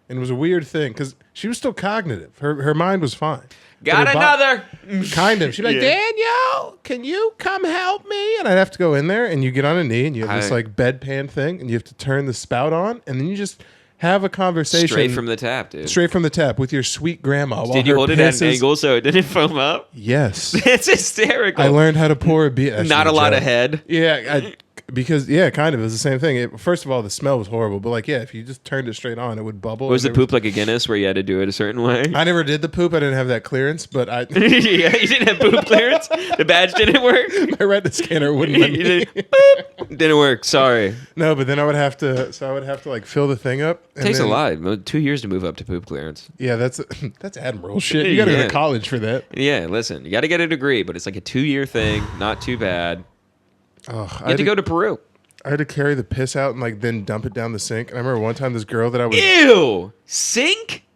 Speaker 1: And it was a weird thing because she was still cognitive. Her mind was fine.
Speaker 2: Got another.
Speaker 1: Kind of. She'd be like, Daniel, can you come help me? And I'd have to go in there, and you get on a knee, and you have this like bedpan thing, and you have to turn the spout on, and then you just have a conversation.
Speaker 2: Straight from the tap, dude.
Speaker 1: Straight from the tap with your sweet grandma.
Speaker 2: Did you hold it at an angle so it didn't foam up?
Speaker 1: Yes.
Speaker 2: It's hysterical.
Speaker 1: I learned how to pour a beer.
Speaker 2: Not a lot of head.
Speaker 1: Yeah, because kind of. It was the same thing. First of all, the smell was horrible, but like, yeah, if you just turned it straight on, it would bubble.
Speaker 2: Was the poop like a Guinness where you had to do it a certain way?
Speaker 1: I never did the poop. I didn't have that clearance, but I.
Speaker 2: Yeah, you didn't have poop clearance. The badge didn't work.
Speaker 1: My retina scanner wouldn't let me.
Speaker 2: Didn't work. Sorry.
Speaker 1: No, but then I would have to. So I would have to like fill the thing up.
Speaker 2: It takes a lot. 2 years to move up to poop clearance.
Speaker 1: Yeah, that's admiral shit. You got to go to college for that.
Speaker 2: Yeah, listen, you got to get a degree, but it's like a 2-year thing. Not too bad. You had to go to Peru.
Speaker 1: I had to carry the piss out and like then dump it down the sink. And I remember one time this girl that I was
Speaker 2: ew sink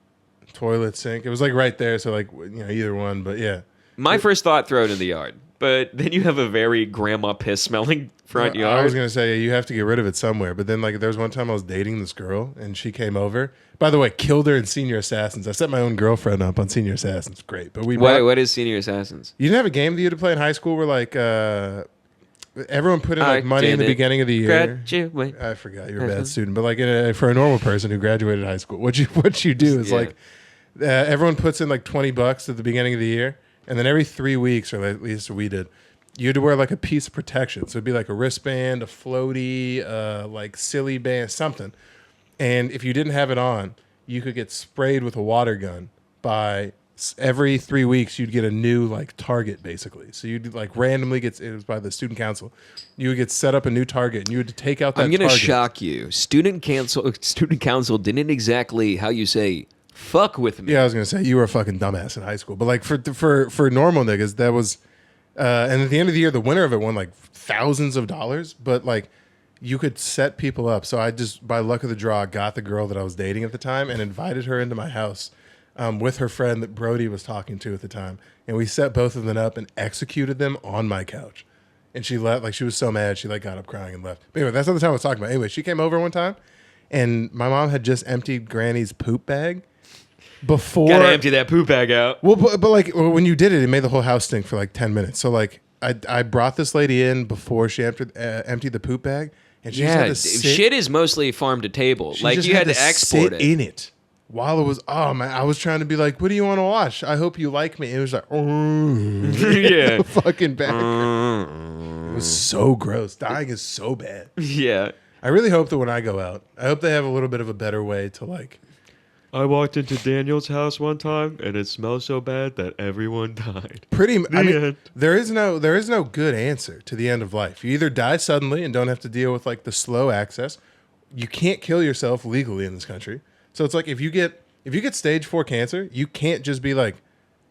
Speaker 1: toilet sink. It was like right there, so like either one. But yeah,
Speaker 2: my first thought throw it in the yard, but then you have a very grandma piss smelling front yard.
Speaker 1: I was gonna say you have to get rid of it somewhere. But then like there was one time I was dating this girl and she came over. By the way, killed her in Senior Assassins. I set my own girlfriend up on Senior Assassins. Great, but
Speaker 2: what is Senior Assassins?
Speaker 1: You didn't have a game that you had to play in high school where like. Everyone put in like money in the beginning of the year. I forgot you're a bad student, but like for a normal person who graduated high school, what you do is like everyone puts in like $20 at the beginning of the year, and then every 3 weeks, or at least we did, you had to wear like a piece of protection. So it'd be like a wristband, a floaty, like silly band, something. And if you didn't have it on, you could get sprayed with a water gun by. Every 3 weeks, you'd get a new like target, basically. So you'd like randomly get. It was by the student council. You would get set up a new target, and you would take out that.
Speaker 2: I'm going to shock you. Student council didn't exactly how you say fuck with me.
Speaker 1: Yeah, I was going to say you were a fucking dumbass in high school, but like for normal niggas, that was. And at the end of the year, the winner of it won like thousands of dollars. But like, you could set people up. So I just by luck of the draw got the girl that I was dating at the time and invited her into my house. With her friend that Brody was talking to at the time. And we set both of them up and executed them on my couch. And she left, like she was so mad, she like got up crying and left. But anyway, that's not the time I was talking about. Anyway, she came over one time and my mom had just emptied Granny's poop bag before.
Speaker 2: Gotta empty that poop bag out.
Speaker 1: Well, but like when you did it, it made the whole house stink for like 10 minutes. So like I brought this lady in before she emptied the poop bag. And she had to
Speaker 2: shit is mostly farm to table. Like you had to export it.
Speaker 1: In it. While it was, oh man, I was trying to be like, what do you want to watch? I hope you like me. It was like,
Speaker 2: yeah,
Speaker 1: fucking bad. It was so gross. Dying is so bad.
Speaker 2: Yeah.
Speaker 1: I really hope that when I go out, I hope they have a little bit of a better way to like
Speaker 2: I walked into Daniel's house one time, and it smelled so bad that everyone died.
Speaker 1: There is no good answer to the end of life. You either die suddenly and don't have to deal with like the slow access. You can't kill yourself legally in this country. So it's like if you get stage 4 cancer, you can't just be like,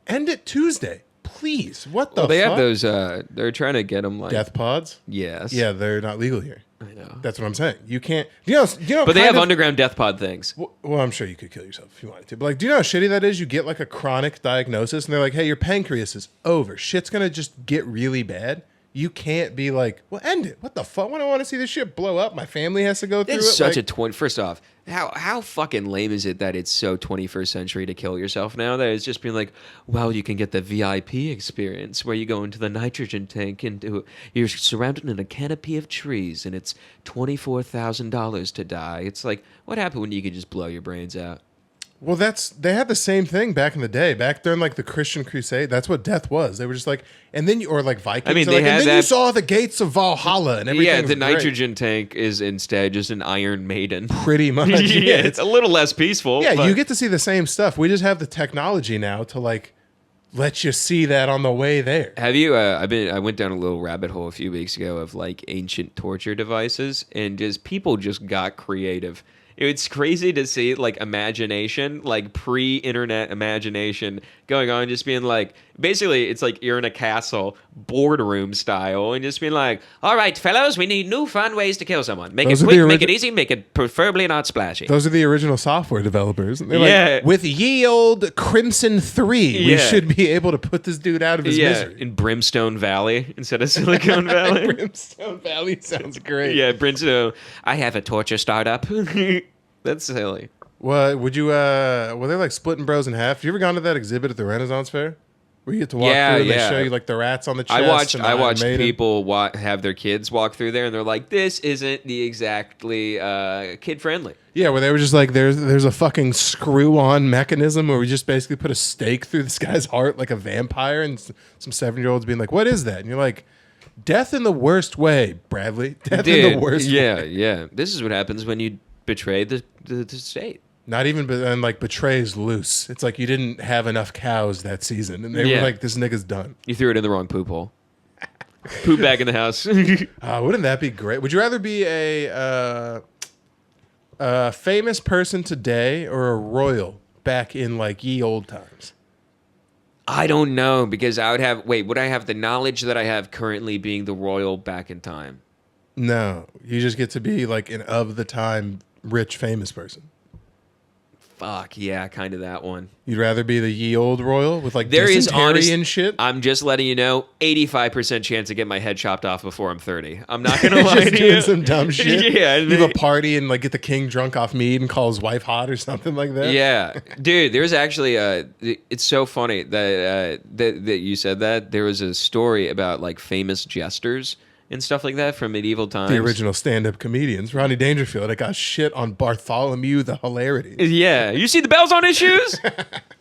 Speaker 1: end it Tuesday, please. What the? Well,
Speaker 2: they have those. They're trying to get them like
Speaker 1: death pods.
Speaker 2: Yes.
Speaker 1: Yeah, they're not legal here.
Speaker 2: I know.
Speaker 1: That's what I'm saying. You can't. You know.
Speaker 2: But they have underground death pod things.
Speaker 1: Well, I'm sure you could kill yourself if you wanted to. But like, do you know how shitty that is? You get like a chronic diagnosis, and they're like, "Hey, your pancreas is over. Shit's gonna just get really bad." You can't be like, "Well, end it." What the fuck? When I want to see this shit blow up, my family has to go through it.
Speaker 2: It's such a First off, how fucking lame is it that it's so 21st century to kill yourself now? That it's just being like, well, you can get the VIP experience where you go into the nitrogen tank and you're surrounded in a canopy of trees and it's $24,000 to die. It's like, what happened when you could just blow your brains out?
Speaker 1: Well, they had the same thing back in the day, back during like the Christian Crusade. That's what death was. They were just like, and then or like Vikings.
Speaker 2: I mean,
Speaker 1: and then you saw the gates of Valhalla and everything.
Speaker 2: Yeah, the nitrogen tank is instead just an Iron Maiden.
Speaker 1: Pretty much.
Speaker 2: Yeah, it's a little less peaceful.
Speaker 1: Yeah, you get to see the same stuff. We just have the technology now to like let you see that on the way there.
Speaker 2: Have you? I went down a little rabbit hole a few weeks ago of like ancient torture devices, and people just got creative. It's crazy to see like imagination, like pre-internet imagination going on, just being like, basically it's like you're in a castle, boardroom style, and just being like, all right, fellows, we need new fun ways to kill someone. Make it quick, make it easy, make it preferably not splashy.
Speaker 1: Those are the original software developers. They're like, with ye old Crimson 3, we should be able to put this dude out of his misery.
Speaker 2: In Brimstone Valley instead of Silicon Valley.
Speaker 1: Brimstone Valley sounds great.
Speaker 2: Yeah, Brimstone. I have a torture startup. That's silly.
Speaker 1: Well, would you? Were they like splitting bros in half? You ever gone to that exhibit at the Renaissance Fair, where you get to walk through and they show you like the rats on the chest?
Speaker 2: I watched people have their kids walk through there, and they're like, "This isn't the exactly kid friendly."
Speaker 1: Yeah, where they were just like, "There's a fucking screw-on mechanism where we just basically put a stake through this guy's heart like a vampire," and some 7-year-olds being like, "What is that?" And you're like, "Death in the worst way, Bradley. Death in the worst way."
Speaker 2: Yeah. This is what happens when you betray the state.
Speaker 1: Not even, and like betrays loose. It's like you didn't have enough cows that season, and they were like, "This nigga's done."
Speaker 2: You threw it in the wrong poop hole. Poop back in the house.
Speaker 1: Wouldn't that be great? Would you rather be a famous person today or a royal back in like ye old times?
Speaker 2: I don't know, because I would have. Wait, would I have the knowledge that I have currently being the royal back in time?
Speaker 1: No, you just get to be like an of the time rich famous person.
Speaker 2: Fuck yeah, kind of that one.
Speaker 1: You'd rather be the ye old royal with like dysentery and shit?
Speaker 2: I'm just letting you know, 85% chance to get my head chopped off before I'm 30. I'm not gonna lie to you.
Speaker 1: Doing some dumb shit.
Speaker 2: Yeah,
Speaker 1: you have a party and like get the king drunk off mead and call his wife hot or something like that.
Speaker 2: Yeah, dude. There's actually it's so funny that you said that. There was a story about like famous jesters and stuff like that from medieval times.
Speaker 1: The original stand-up comedians. Rodney Dangerfield, I got shit on Bartholomew the Hilarity.
Speaker 2: Yeah. You see the bells on his shoes?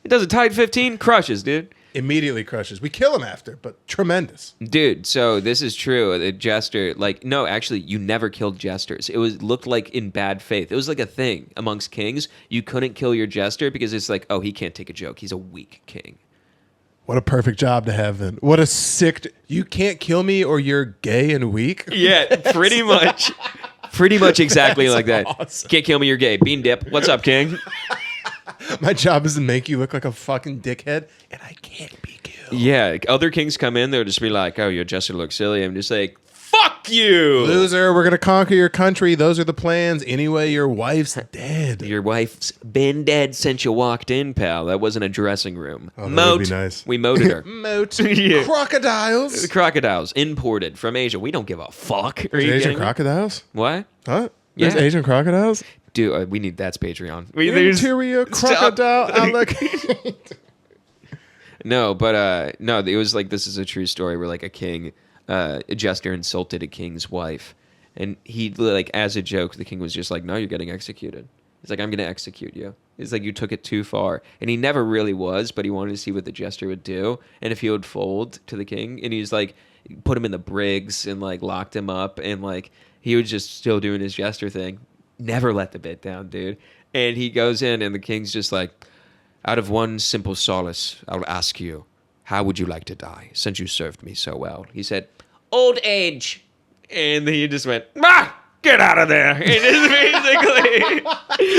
Speaker 2: He does a tight 15, crushes, dude.
Speaker 1: Immediately crushes. We kill him after, but tremendous.
Speaker 2: Dude, so this is true. The jester, like, no, actually, you never killed jesters. It looked like in bad faith. It was like a thing amongst kings. You couldn't kill your jester because it's like, oh, he can't take a joke. He's a weak king.
Speaker 1: What a perfect job to have then. What a sick... You can't kill me or you're gay and weak?
Speaker 2: Yeah, pretty much. Pretty much exactly like that. Awesome. Can't kill me, you're gay. Bean dip. What's up, king?
Speaker 1: My job is to make you look like a fucking dickhead, and I can't be killed.
Speaker 2: Yeah, other kings come in, they'll just be like, oh, your jester looks silly. I'm just like, fuck you!
Speaker 1: Loser, we're going to conquer your country. Those are the plans. Anyway, your wife's dead.
Speaker 2: Your wife's been dead since you walked in, pal. That wasn't a dressing room.
Speaker 1: Oh, that would be nice.
Speaker 2: We moated her.
Speaker 1: Moat. Yeah. Crocodiles.
Speaker 2: Crocodiles. Imported from Asia. We don't give a fuck. Are you
Speaker 1: Asian crocodiles?
Speaker 2: What?
Speaker 1: Huh? There's Asian crocodiles?
Speaker 2: Dude, we need that's Patreon.
Speaker 1: Interior crocodile alligator.
Speaker 2: No, but no, it was like, this is a true story where like a king... a jester insulted a king's wife, and he, like, as a joke, the king was just like, no, you're getting executed. He's like, I'm gonna execute you. It's like, you took it too far. And he never really was, but he wanted to see what the jester would do and if he would fold to the king. And he's like, put him in the brigs and like locked him up, and like he was just still doing his jester thing. never let the bit down, dude. And he goes in, and the king's just like, out of one simple solace, I'll ask you, how would you like to die, since you served me so well? He said, old age. And then he just went, get out of there. And just basically...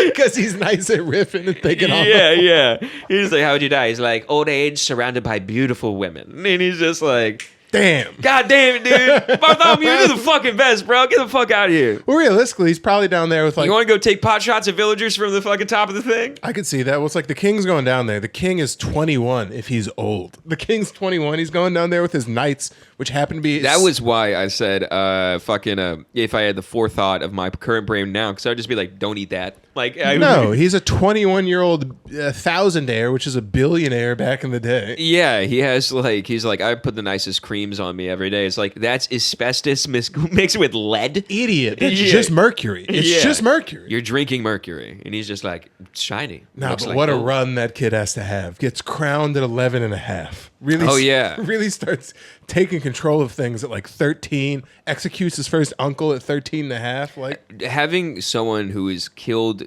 Speaker 1: Because he's nice at riffing and thinking off.
Speaker 2: Yeah. He's like, how would you die? He's like, old age, surrounded by beautiful women. And he's just like...
Speaker 1: Damn.
Speaker 2: God damn it, dude. Bartholomew, you're the fucking best, bro. Get the fuck out of here.
Speaker 1: Well, realistically, he's probably down there with like...
Speaker 2: You want to go take pot shots at villagers from the fucking top of the thing?
Speaker 1: I could see that. Well, it's like the king's going down there. The king is 21 if he's old. The king's 21. He's going down there with his knights, which happen to be...
Speaker 2: That was why I said if I had the forethought of my current brain now, because I would just be like, don't eat that.
Speaker 1: No, he's a 21-year-old thousandaire, which is a billionaire back in the day.
Speaker 2: Yeah, he's like, I put the nicest creams on me every day. It's like, that's asbestos mixed with lead?
Speaker 1: Idiot. That's just mercury. It's just mercury.
Speaker 2: You're drinking mercury. And he's just like, it's shiny.
Speaker 1: No, but what a run that kid has to have. Gets crowned at 11 and a half. Really starts taking control of things at like 13. Executes his first uncle at 13 and a half. Like,
Speaker 2: having someone who is killed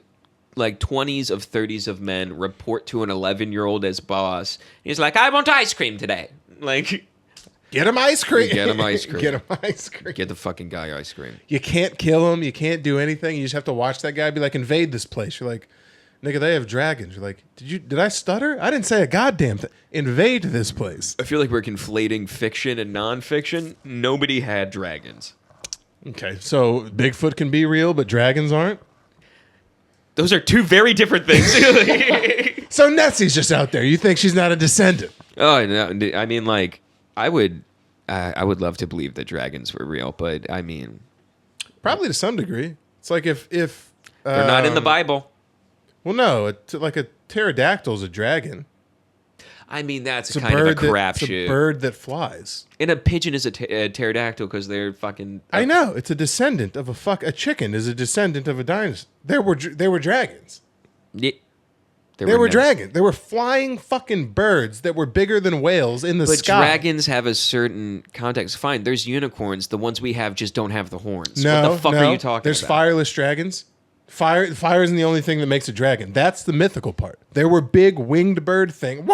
Speaker 2: like 20s of 30s of men report to an 11-year-old as boss. He's like, I want ice cream today. Like,
Speaker 1: get him ice cream.
Speaker 2: Get him ice cream.
Speaker 1: Get him ice cream.
Speaker 2: Get the fucking guy ice cream.
Speaker 1: You can't kill him. You can't do anything. You just have to watch that guy be like, invade this place. You're like, nigga, they have dragons. You're like, did I stutter? I didn't say a goddamn thing. Invade this place.
Speaker 2: I feel like we're conflating fiction and nonfiction. Nobody had dragons.
Speaker 1: Okay, so Bigfoot can be real, but dragons aren't?
Speaker 2: Those are two very different things.
Speaker 1: So Nessie's just out there. You think she's not a descendant?
Speaker 2: Oh, no. I mean, like, I would love to believe that dragons were real, but I mean...
Speaker 1: Probably to some degree. It's like if
Speaker 2: they're not in the Bible.
Speaker 1: Well, no, like a pterodactyl's a dragon.
Speaker 2: I mean, that's kind of a crapshoot.
Speaker 1: It's a bird that flies.
Speaker 2: And a pigeon is a pterodactyl because they're fucking...
Speaker 1: I know. It's a descendant of a chicken is a descendant of a dinosaur. There were dragons.
Speaker 2: Yeah.
Speaker 1: There were dragons. There were flying fucking birds that were bigger than whales in the sky.
Speaker 2: But dragons have a certain context. Fine, there's unicorns. The ones we have just don't have the horns.
Speaker 1: No,
Speaker 2: what the fuck are you talking about?
Speaker 1: There's fireless dragons. Fire isn't the only thing that makes a dragon. That's the mythical part. There were big winged bird thing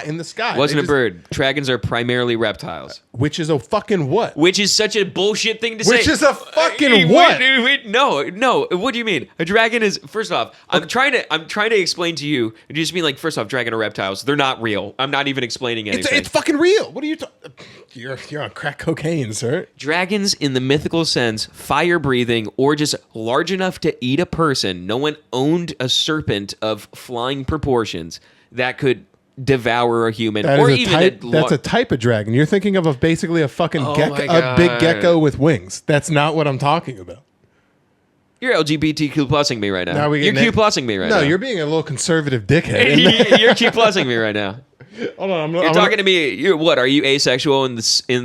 Speaker 1: in the sky.
Speaker 2: Wasn't a bird. Dragons are primarily reptiles.
Speaker 1: Which is a fucking what?
Speaker 2: Which is such a bullshit thing to say.
Speaker 1: Which is a fucking what?
Speaker 2: Wait, no. What do you mean? A dragon is, first off, I'm trying to explain to you. You just mean like, first off, dragon are reptiles. They're not real. I'm not even explaining anything.
Speaker 1: It's fucking real. What are you talking? You're on crack cocaine, sir.
Speaker 2: Dragons, in the mythical sense, fire breathing or just large enough to eat a person. No one owned a serpent of flying proportions that could devour a human.
Speaker 1: That's a type of dragon. You're thinking of basically a fucking a big gecko with wings. That's not what I'm talking about.
Speaker 2: You're LGBTQ plusing me right now. You're Q plusing me right now.
Speaker 1: No, you're being a little conservative dickhead.
Speaker 2: You're Q plusing me right now.
Speaker 1: Hold on,
Speaker 2: you're talking to me. What are you, asexual in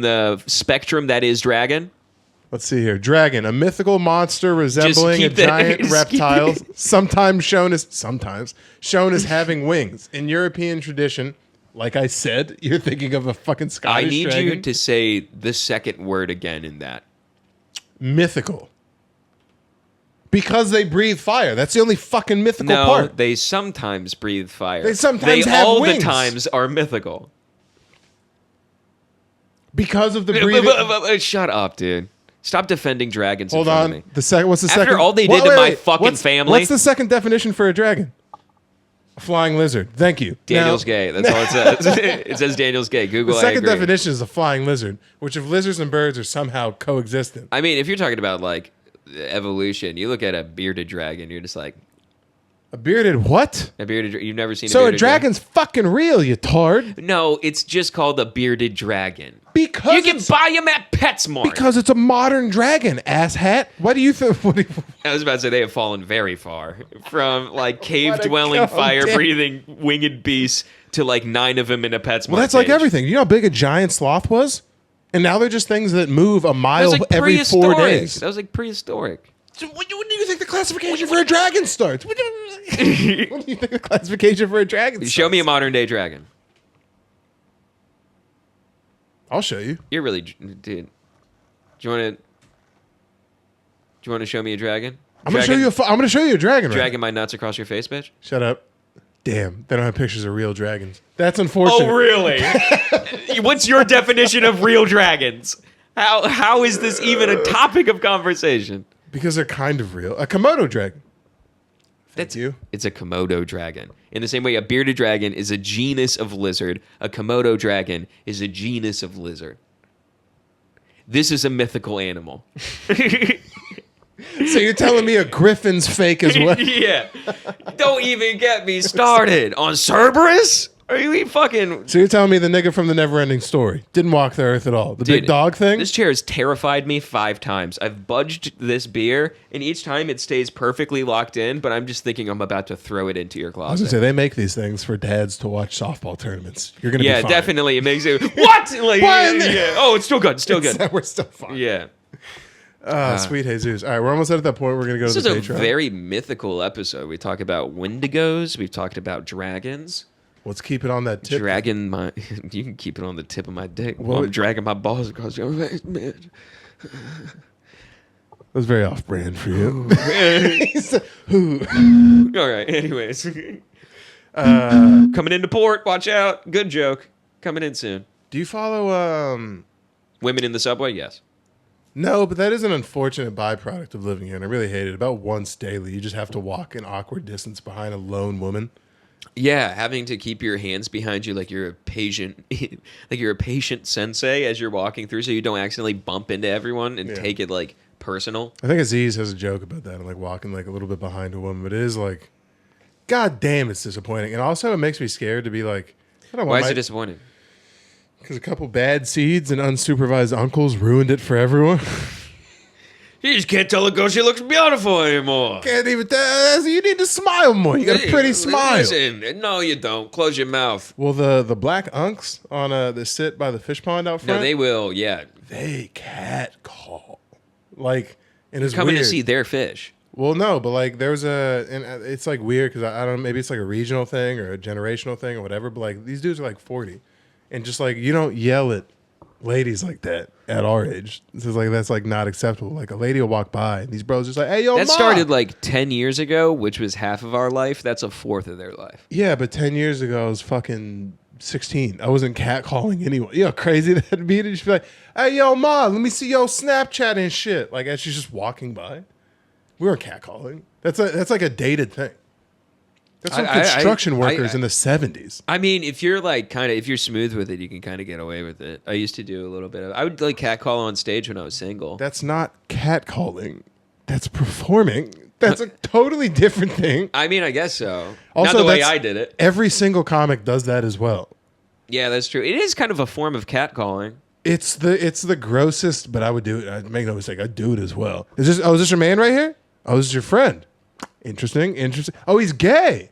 Speaker 2: the spectrum that is dragon?
Speaker 1: Let's see here. Dragon, a mythical monster resembling a giant reptile, sometimes shown as having wings. In European tradition, like I said, you're thinking of a fucking Scottish dragon.
Speaker 2: I need you to say the second word again in that.
Speaker 1: Mythical. Because they breathe fire. That's the only fucking mythical part.
Speaker 2: No, they sometimes breathe fire.
Speaker 1: They sometimes have
Speaker 2: all
Speaker 1: wings.
Speaker 2: The times are mythical.
Speaker 1: Because of the breathing.
Speaker 2: Shut up, dude. Stop defending dragons.
Speaker 1: Hold on. What's the second?
Speaker 2: After all they did to my fucking family.
Speaker 1: What's the second definition for a dragon? A flying lizard. Thank you.
Speaker 2: Daniel's gay. That's all it says. It says Daniel's gay. Google.
Speaker 1: The second definition is a flying lizard, which if lizards and birds are somehow coexistent.
Speaker 2: I mean, if you're talking about like evolution, you look at a bearded dragon, you're just like,
Speaker 1: a bearded what?
Speaker 2: A bearded. You've never seen.
Speaker 1: So a dragon's fucking real, you tard.
Speaker 2: No, it's just called a bearded dragon.
Speaker 1: Because
Speaker 2: you can buy them at PetSmart.
Speaker 1: Because it's a modern dragon, asshat. What do you think?
Speaker 2: I was about to say they have fallen very far from like cave-dwelling, fire-breathing, winged beasts to like 9 of them in a PetSmart.
Speaker 1: Well, that's like everything. You know how big a giant sloth was? And now they're just things that move a mile every 4 days.
Speaker 2: That was like prehistoric.
Speaker 1: So when do you think the classification for a dragon starts? When do you think the classification for a dragon starts?
Speaker 2: Show me a modern day dragon.
Speaker 1: I'll show you.
Speaker 2: You're really, dude. Do you want to show me a dragon?
Speaker 1: I'm gonna show you a dragon.
Speaker 2: Dragging my nuts across your face, bitch.
Speaker 1: Shut up. Damn, they don't have pictures of real dragons. That's unfortunate.
Speaker 2: Oh, really? What's your definition of real dragons? How is this even a topic of conversation?
Speaker 1: Because they're kind of real. A Komodo dragon. It's
Speaker 2: a Komodo dragon. In the same way, a bearded dragon is a genus of lizard. A Komodo dragon is a genus of lizard. This is a mythical animal.
Speaker 1: So you're telling me a griffin's fake as well?
Speaker 2: Yeah. Don't even get me started on Cerberus. Are you fucking...
Speaker 1: So you're telling me the nigga from the Neverending Story didn't walk the earth at all? The big dog thing?
Speaker 2: This chair has terrified me 5 times. I've budged this beer, and each time it stays perfectly locked in, but I'm just thinking I'm about to throw it into your closet.
Speaker 1: I was going to say, they make these things for dads to watch softball tournaments. You're going to be fine.
Speaker 2: Yeah, definitely. It makes it... What? Like, yeah. Oh, it's still good. Still good.
Speaker 1: We're still fine.
Speaker 2: Yeah.
Speaker 1: Sweet Jesus. All right, we're almost at that point. We're going to go to the Patreon.
Speaker 2: This is a very mythical episode. We talk about wendigos. We've talked about dragons.
Speaker 1: Let's keep it on that tip.
Speaker 2: You can keep it on the tip of my dick while I'm dragging my balls across your face, man.
Speaker 1: That was very off-brand for you.
Speaker 2: All right, anyways. Coming into port, watch out. Good joke. Coming in soon.
Speaker 1: Do you follow...
Speaker 2: Women in the subway? Yes.
Speaker 1: No, but that is an unfortunate byproduct of living here, and I really hate it. About once daily, you just have to walk an awkward distance behind a lone woman.
Speaker 2: Yeah, having to keep your hands behind you like you're a patient, sensei as you're walking through, so you don't accidentally bump into everyone and take it like personal.
Speaker 1: I think Aziz has a joke about that. I'm like walking like a little bit behind a woman, but it is like, god damn, it's disappointing, and also it makes me scared to be like, I don't know
Speaker 2: why is it disappointing?
Speaker 1: Because a couple bad seeds and unsupervised uncles ruined it for everyone.
Speaker 2: You just can't tell a girl she looks beautiful anymore.
Speaker 1: Can't even tell. You need to smile more. You got a pretty smile.
Speaker 2: Listen, no, you don't. Close your mouth.
Speaker 1: Well, the black unks on that sit by the fish pond out front.
Speaker 2: No, they will. Yeah,
Speaker 1: they cat call. Like, and it's
Speaker 2: coming
Speaker 1: weird.
Speaker 2: To see their fish.
Speaker 1: Well, no, but like there's and it's like weird because I don't know, maybe it's like a regional thing or a generational thing or whatever. But like these dudes are like 40, and just like you don't yell at ladies like that at our age. This is like that's like not acceptable. Like a lady will walk by and these bros just like, hey yo,
Speaker 2: that
Speaker 1: Ma.
Speaker 2: started like 10 years ago, which was half of our life. That's a fourth of their life.
Speaker 1: Yeah, but 10 years ago I was fucking 16. I wasn't catcalling anyone. You know how crazy that'd be to just be like, hey yo, Ma, let me see your Snapchat and shit. Like as she's just walking by. We weren't catcalling. That's like a dated thing. That's from construction workers in the 70s.
Speaker 2: I mean, if you're like if you're smooth with it, you can kind of get away with it. I used to do a little bit of. I would like catcall on stage when I was single.
Speaker 1: That's not catcalling. That's performing. That's a totally different thing.
Speaker 2: I mean, I guess so. Also, not the way I did it.
Speaker 1: Every single comic does that as well.
Speaker 2: Yeah, that's true. It is kind of a form of catcalling.
Speaker 1: It's the grossest, but I would do it. I'd make no mistake. I'd do it as well. Is this your man right here? Oh, this is your friend. Interesting. Oh, he's gay.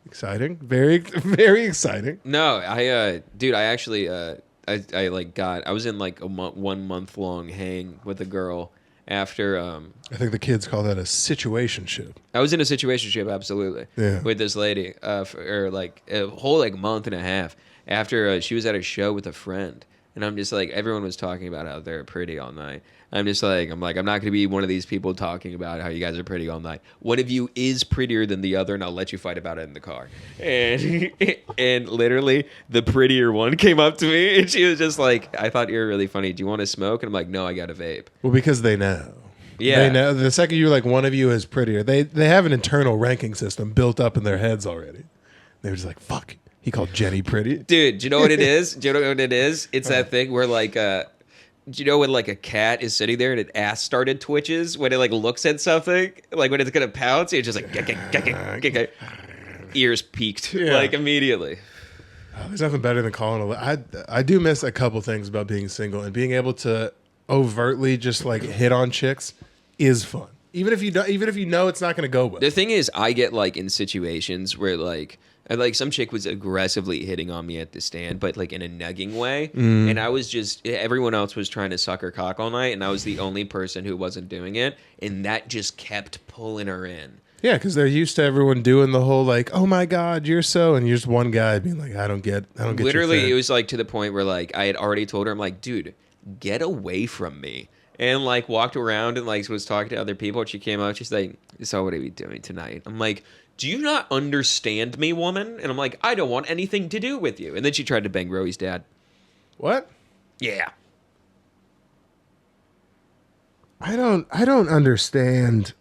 Speaker 1: Exciting. Very, very exciting.
Speaker 2: No, I actually, I was in like a 1 month long hang with a girl after.
Speaker 1: I think the kids call that a situationship.
Speaker 2: I was in a situationship, absolutely. Yeah. With this lady, for like a whole like month and a half after she was at a show with a friend. And I'm just like, everyone was talking about how they're pretty all night. I'm not going to be one of these people talking about how you guys are pretty all night. One of you is prettier than the other, and I'll let you fight about it in the car. And literally, the prettier one came up to me, and she was just like, I thought you were really funny. Do you want to smoke? And I'm like, no, I got a vape.
Speaker 1: Well, because they know. Yeah. They know. The second you're like, one of you is prettier, they have an internal ranking system built up in their heads already. They were just like, fuck. He called Jenny pretty. Dude,
Speaker 2: do you know what it is? It's that thing where like, do you know when like a cat is sitting there and its ass started twitches when it like looks at something? Like when it's going to pounce, it's just like, ears peaked like immediately.
Speaker 1: Oh, there's nothing better than calling I do miss a couple things about being single, and being able to overtly just like hit on chicks is fun. Even if you know it's not going to go well.
Speaker 2: The thing is, I get like in situations where like some chick was aggressively hitting on me at the stand, but like in a nugging way. And I was just, everyone else was trying to suck her cock all night, and I was the only person who wasn't doing it. And that just kept pulling her in.
Speaker 1: Yeah, because they're used to everyone doing the whole like, oh my God, you're so, and you're just one guy being like, I don't get
Speaker 2: Literally, it was like to the point where like I had already told her, I'm like, dude, get away from me. and like walked around and like was talking to other people. And she came out. She's like, "So what are we doing tonight?" I'm like, "Do you not understand me, woman?" And I'm like, "I don't want anything to do with you." And then she tried to bang Roey's dad.
Speaker 1: What?
Speaker 2: Yeah.
Speaker 1: I don't understand.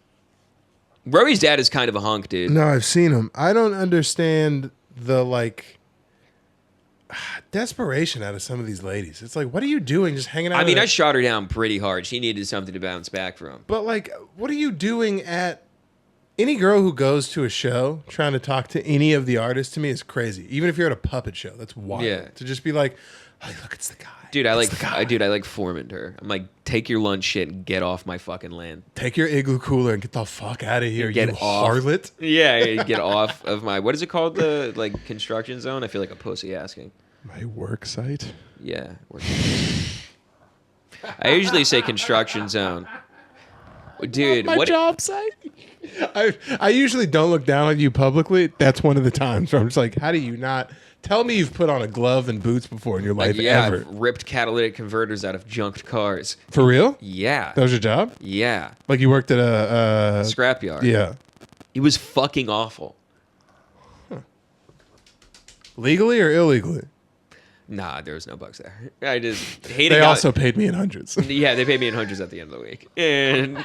Speaker 2: Roey's dad is kind of a hunk, dude.
Speaker 1: No, I've seen him. I don't understand the like desperation out of some of these ladies. It's like, what are you doing just hanging out?
Speaker 2: I mean, I shot her down pretty hard. She needed something to bounce back from.
Speaker 1: But like, what are you doing at any girl who goes to a show trying to talk to any of the artists? To me is crazy. Even if you're at a puppet show, that's wild.
Speaker 2: Yeah.
Speaker 1: To just be like, hey, look, it's the guy.
Speaker 2: Dude, I like foremaned her. I'm like, take your lunch shit and get off my fucking land.
Speaker 1: Take your igloo cooler and get the fuck out of here,
Speaker 2: Get
Speaker 1: you
Speaker 2: off.
Speaker 1: harlot.
Speaker 2: Yeah, get off of my, what is it called? The like construction zone? I feel like a pussy asking.
Speaker 1: My work site?
Speaker 2: Yeah. I usually say construction zone. Dude,
Speaker 1: my job site? I usually don't look down on you publicly. That's one of the times where I'm just like, how do you not... Tell me you've put on a glove and boots before in your life ever.
Speaker 2: I've ripped catalytic converters out of junked cars.
Speaker 1: For real?
Speaker 2: Yeah.
Speaker 1: That was your job?
Speaker 2: Yeah.
Speaker 1: Like you worked at a...
Speaker 2: scrapyard.
Speaker 1: Yeah.
Speaker 2: It was fucking awful.
Speaker 1: Huh. Legally or illegally?
Speaker 2: Nah, there was no bugs there. I just hated
Speaker 1: They also paid me in hundreds.
Speaker 2: Yeah, they paid me in hundreds at the end of the week. And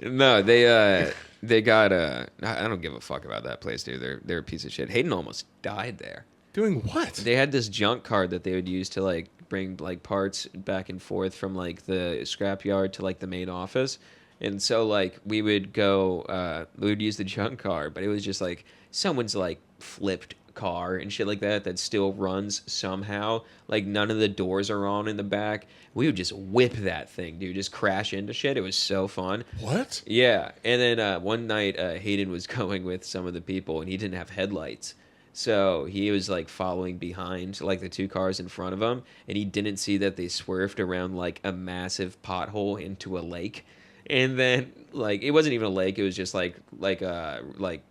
Speaker 2: no, they got I don't give a fuck about that place, dude. They're a piece of shit. Hayden almost died there.
Speaker 1: Doing what?
Speaker 2: They had this junk card that they would use to like bring like parts back and forth from like the scrapyard to like the main office. And so like we would go we would use the junk car, but it was just like someone's like flipped car and shit like that still runs somehow. Like none of the doors are on in the back. We would just whip that thing, dude. Just crash into shit. It was so fun.
Speaker 1: What?
Speaker 2: Yeah. And then one night Hayden was going with some of the people and he didn't have headlights. So he was like following behind like the two cars in front of him and he didn't see that they swerved around like a massive pothole into a lake. And then like it wasn't even a lake, it was just like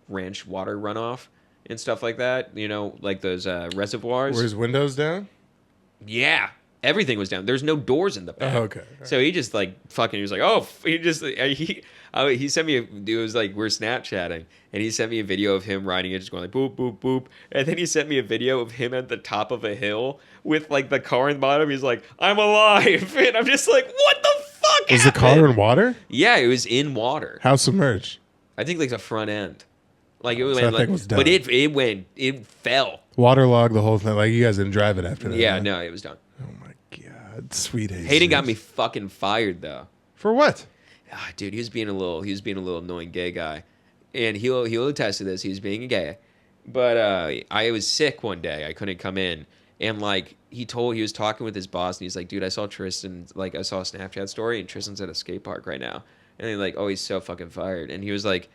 Speaker 2: ranch water runoff and stuff like that, you know, like those reservoirs.
Speaker 1: Were his windows down?
Speaker 2: Yeah, everything was down. There's no doors in the back.
Speaker 1: Oh, okay.
Speaker 2: So he just like fucking. He was like, oh, he sent me. It was like we're Snapchatting, and he sent me a video of him riding it, just going like boop boop boop, and then he sent me a video of him at the top of a hill with like the car in the bottom. He's like, I'm alive, and I'm just like, what the fuck?
Speaker 1: Was the car in water?
Speaker 2: Yeah, it was in water.
Speaker 1: How submerged?
Speaker 2: I think like the front end. Like it went,
Speaker 1: So that
Speaker 2: like,
Speaker 1: thing was done.
Speaker 2: but it fell.
Speaker 1: Waterlogged the whole thing. Like you guys didn't drive it after that.
Speaker 2: Yeah,
Speaker 1: huh?
Speaker 2: no, it was done.
Speaker 1: Oh my god, sweet Jesus.
Speaker 2: Hayden got me fucking fired though.
Speaker 1: For what?
Speaker 2: Ah, dude, he was being a little annoying gay guy, and he'll attest to this. He was being a gay, but I was sick one day. I couldn't come in, and like he was talking with his boss, and he's like, dude, I saw Tristan. Like I saw a Snapchat story, and Tristan's at a skate park right now, and they're like, oh, he's so fucking fired, and he was like.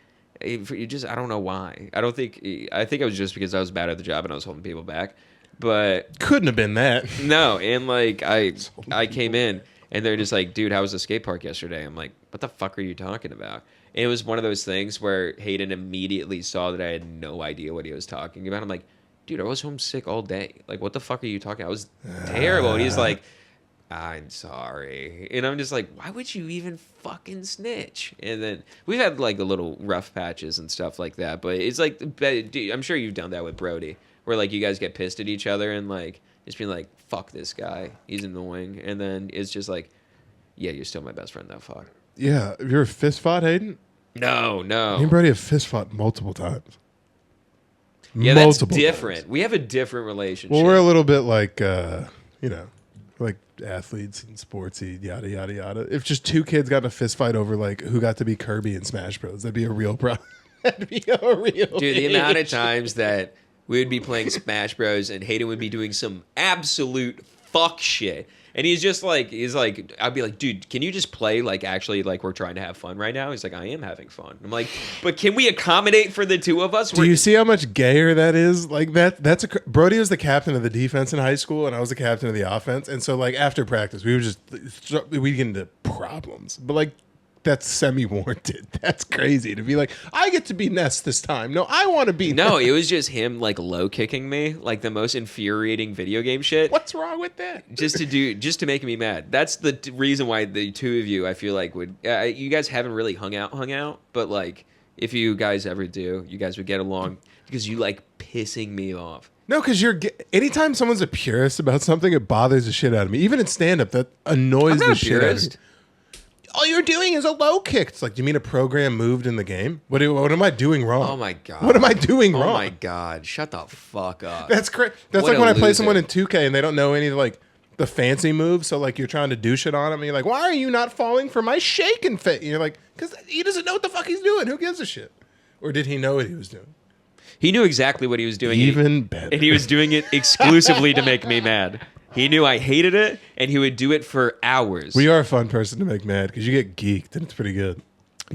Speaker 2: You just, I don't know why. I think it was just because I was bad at the job and I was holding people back. But
Speaker 1: couldn't have been that.
Speaker 2: No, and like I came in and they're just like, dude, how was the skate park yesterday? I'm like, what the fuck are you talking about? And it was one of those things where Hayden immediately saw that I had no idea what he was talking about. I'm like, dude, I was homesick all day. Like, what the fuck are you talking about? I was terrible. And he's like, I'm sorry. And I'm just like, why would you even fucking snitch? And then we've had like a little rough patches and stuff like that. But it's like, dude, I'm sure you've done that with Brody, where like you guys get pissed at each other and like just being like, fuck this guy. He's annoying. And then it's just like, yeah, you're still my best friend though, fuck.
Speaker 1: Yeah. Have you ever fist fought, Hayden?
Speaker 2: No.
Speaker 1: Me and Brody have fist fought multiple times.
Speaker 2: Yeah, multiple that's different. Times. We have a different relationship.
Speaker 1: Well, we're a little bit like, you know, like athletes and sportsy, yada yada yada. If just two kids got in a fist fight over like who got to be Kirby in Smash Bros, that'd be a real problem. That'd be a real.
Speaker 2: Dude, the amount of times that we would be playing Smash Bros and Hayden would be doing some absolute fuck shit, and he's like, I'd be like, dude, can you just play like actually like we're trying to have fun right now? He's like, I am having fun. I'm like, but can we accommodate for the two of us?
Speaker 1: Do you see how much gayer that is? Like that's Brody was the captain of the defense in high school, and I was the captain of the offense. And so like after practice, we get into problems. But like that's semi-warranted. That's crazy to be like, I get to be Ness this time. No, I want to be
Speaker 2: No,
Speaker 1: Ness.
Speaker 2: it was just him like low kicking me, like the most infuriating video game shit.
Speaker 1: What's wrong with that?
Speaker 2: Just to make me mad. That's the reason why the two of you, I feel like, would you guys haven't really hung out, but like if you guys ever do, you guys would get along because you like pissing me off.
Speaker 1: No, because anytime someone's a purist about something, it bothers the shit out of me. Even in stand-up, that annoys the shit out of me. All you're doing is a low kick. It's like, do you mean a program moved in the game? What am I doing wrong?
Speaker 2: Oh my god.
Speaker 1: What am I doing wrong?
Speaker 2: Oh my god. Shut the fuck up.
Speaker 1: That's crazy. That's like when I play someone in 2K and they don't know any like the fancy moves. So like you're trying to do shit on them and you're like, why are you not falling for my shake and fit? And you're like, because he doesn't know what the fuck he's doing. Who gives a shit? Or did he know what he was doing?
Speaker 2: He knew exactly what he was doing.
Speaker 1: Even better.
Speaker 2: And he was doing it exclusively to make me mad. He knew I hated it, and he would do it for hours.
Speaker 1: We are a fun person to make mad because you get geeked, and it's pretty good.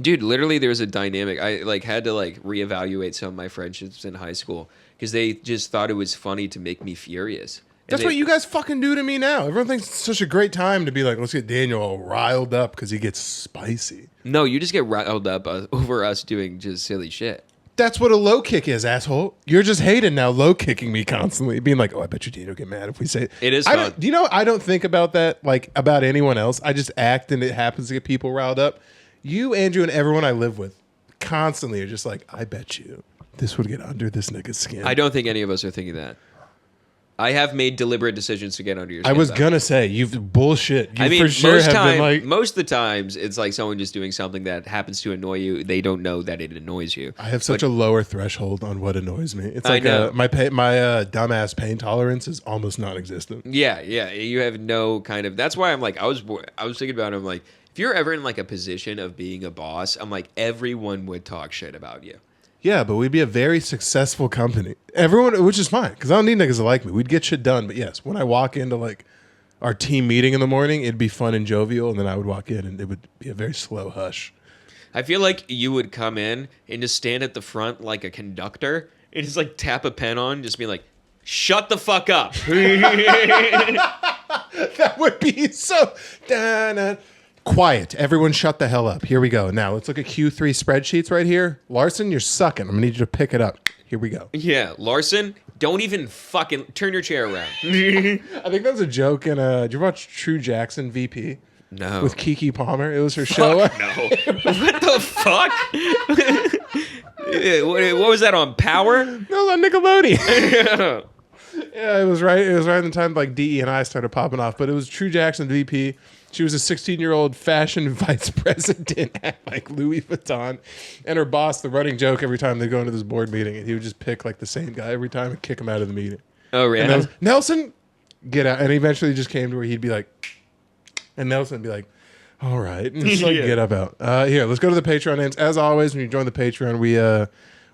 Speaker 2: Dude, literally, there was a dynamic. I like had to like reevaluate some of my friendships in high school because they just thought it was funny to make me furious.
Speaker 1: That's what you guys fucking do to me now. Everyone thinks it's such a great time to be like, let's get Daniel all riled up because he gets spicy.
Speaker 2: No, you just get riled up over us doing just silly shit.
Speaker 1: That's what a low kick is, asshole. You're just hating now, low kicking me constantly, being like, "Oh, I bet you Dino get mad if we say it."
Speaker 2: It is fun.
Speaker 1: Do you know? I don't think about that like about anyone else. I just act, and it happens to get people riled up. You, Andrew, and everyone I live with constantly are just like, "I bet you this would get under this nigga's skin."
Speaker 2: I don't think any of us are thinking that. I have made deliberate decisions to get under your skin.
Speaker 1: I was gonna say you've bullshit. You
Speaker 2: I mean,
Speaker 1: for sure have been like
Speaker 2: most of the times it's like someone just doing something that happens to annoy you. They don't know that it annoys you.
Speaker 1: I have such a lower threshold on what annoys me. It's
Speaker 2: I
Speaker 1: like
Speaker 2: know.
Speaker 1: my dumbass pain tolerance is almost non-existent.
Speaker 2: Yeah. You have no kind of. That's why I'm like I was thinking about it. I'm like, if you're ever in like a position of being a boss, I'm like everyone would talk shit about you.
Speaker 1: Yeah, but we'd be a very successful company. Everyone, which is fine, because I don't need niggas to like me. We'd get shit done. But yes, when I walk into like our team meeting in the morning, it'd be fun and jovial, and then I would walk in and it would be a very slow hush.
Speaker 2: I feel like you would come in and just stand at the front like a conductor and just like tap a pen on, just be like, shut the fuck up.
Speaker 1: That would be so... Quiet. Everyone shut the hell up. Here we go. Now, let's look at Q3 spreadsheets right here. Larson, you're sucking. I'm going to need you to pick it up. Here we go.
Speaker 2: Yeah, Larson, don't even fucking turn your chair around.
Speaker 1: I think that was a joke in did you watch True Jackson VP?
Speaker 2: No.
Speaker 1: With Keke Palmer. It was her show.
Speaker 2: No. What the fuck? What was that on Power?
Speaker 1: No, it was on Nickelodeon. Yeah, it was right. It was right in the time like DE and I started popping off. But it was True Jackson VP. She was a 16-year-old fashion vice president at like Louis Vuitton, and her boss, the running joke every time they go into this board meeting, and he would just pick like the same guy every time and kick him out of the meeting.
Speaker 2: Oh, really?
Speaker 1: And was, Nelson, get out. And he eventually just came to where he'd be like, and Nelson would be like, all right, and just like get up out. Here, let's go to the Patreon names. As always, when you join the Patreon,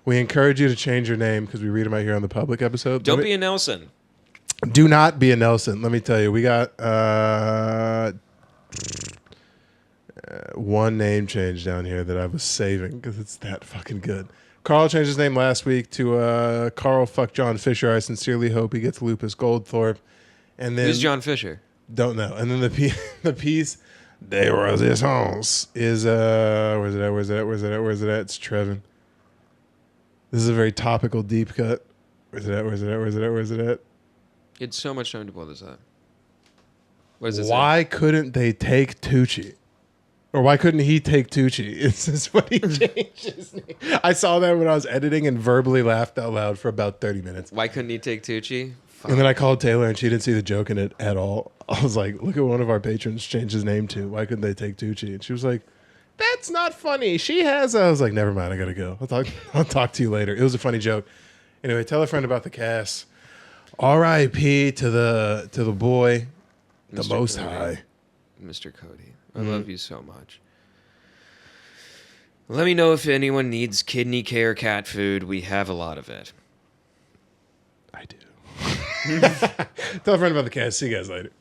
Speaker 1: we encourage you to change your name because we read them out here on the public episode.
Speaker 2: Don't be a Nelson.
Speaker 1: Do not be a Nelson. Let me tell you, we got one name change down here that I was saving because it's that fucking good. Carl changed his name last week to Carl Fuck John Fisher. I sincerely hope he gets Lupus Goldthorpe. And then
Speaker 2: Who's John Fisher?
Speaker 1: Don't know. And then the piece "They were this house" is where's it at? It's Trevin. This is a very topical deep cut. Where's it at?
Speaker 2: You had so much time to pull this up. What does it say?
Speaker 1: Why couldn't they take Tucci? Or why couldn't he take Tucci? Is this what he changed his name? I saw that when I was editing and verbally laughed out loud for about 30 minutes.
Speaker 2: Why couldn't he take Tucci? Fuck.
Speaker 1: And then I called Taylor and she didn't see the joke in it at all. I was like, look at one of our patrons change his name to. Why couldn't they take Tucci? And she was like, that's not funny. She has. I was like, never mind. I got to go. I'll talk to you later. It was a funny joke. Anyway, tell a friend about the cast. R.I.P. to the boy, the
Speaker 2: Mr.
Speaker 1: Most
Speaker 2: Cody.
Speaker 1: High.
Speaker 2: Mr. Cody. I love you so much. Let me know if anyone needs kidney care cat food. We have a lot of it.
Speaker 1: I do. Tell a friend about the cast. See you guys later.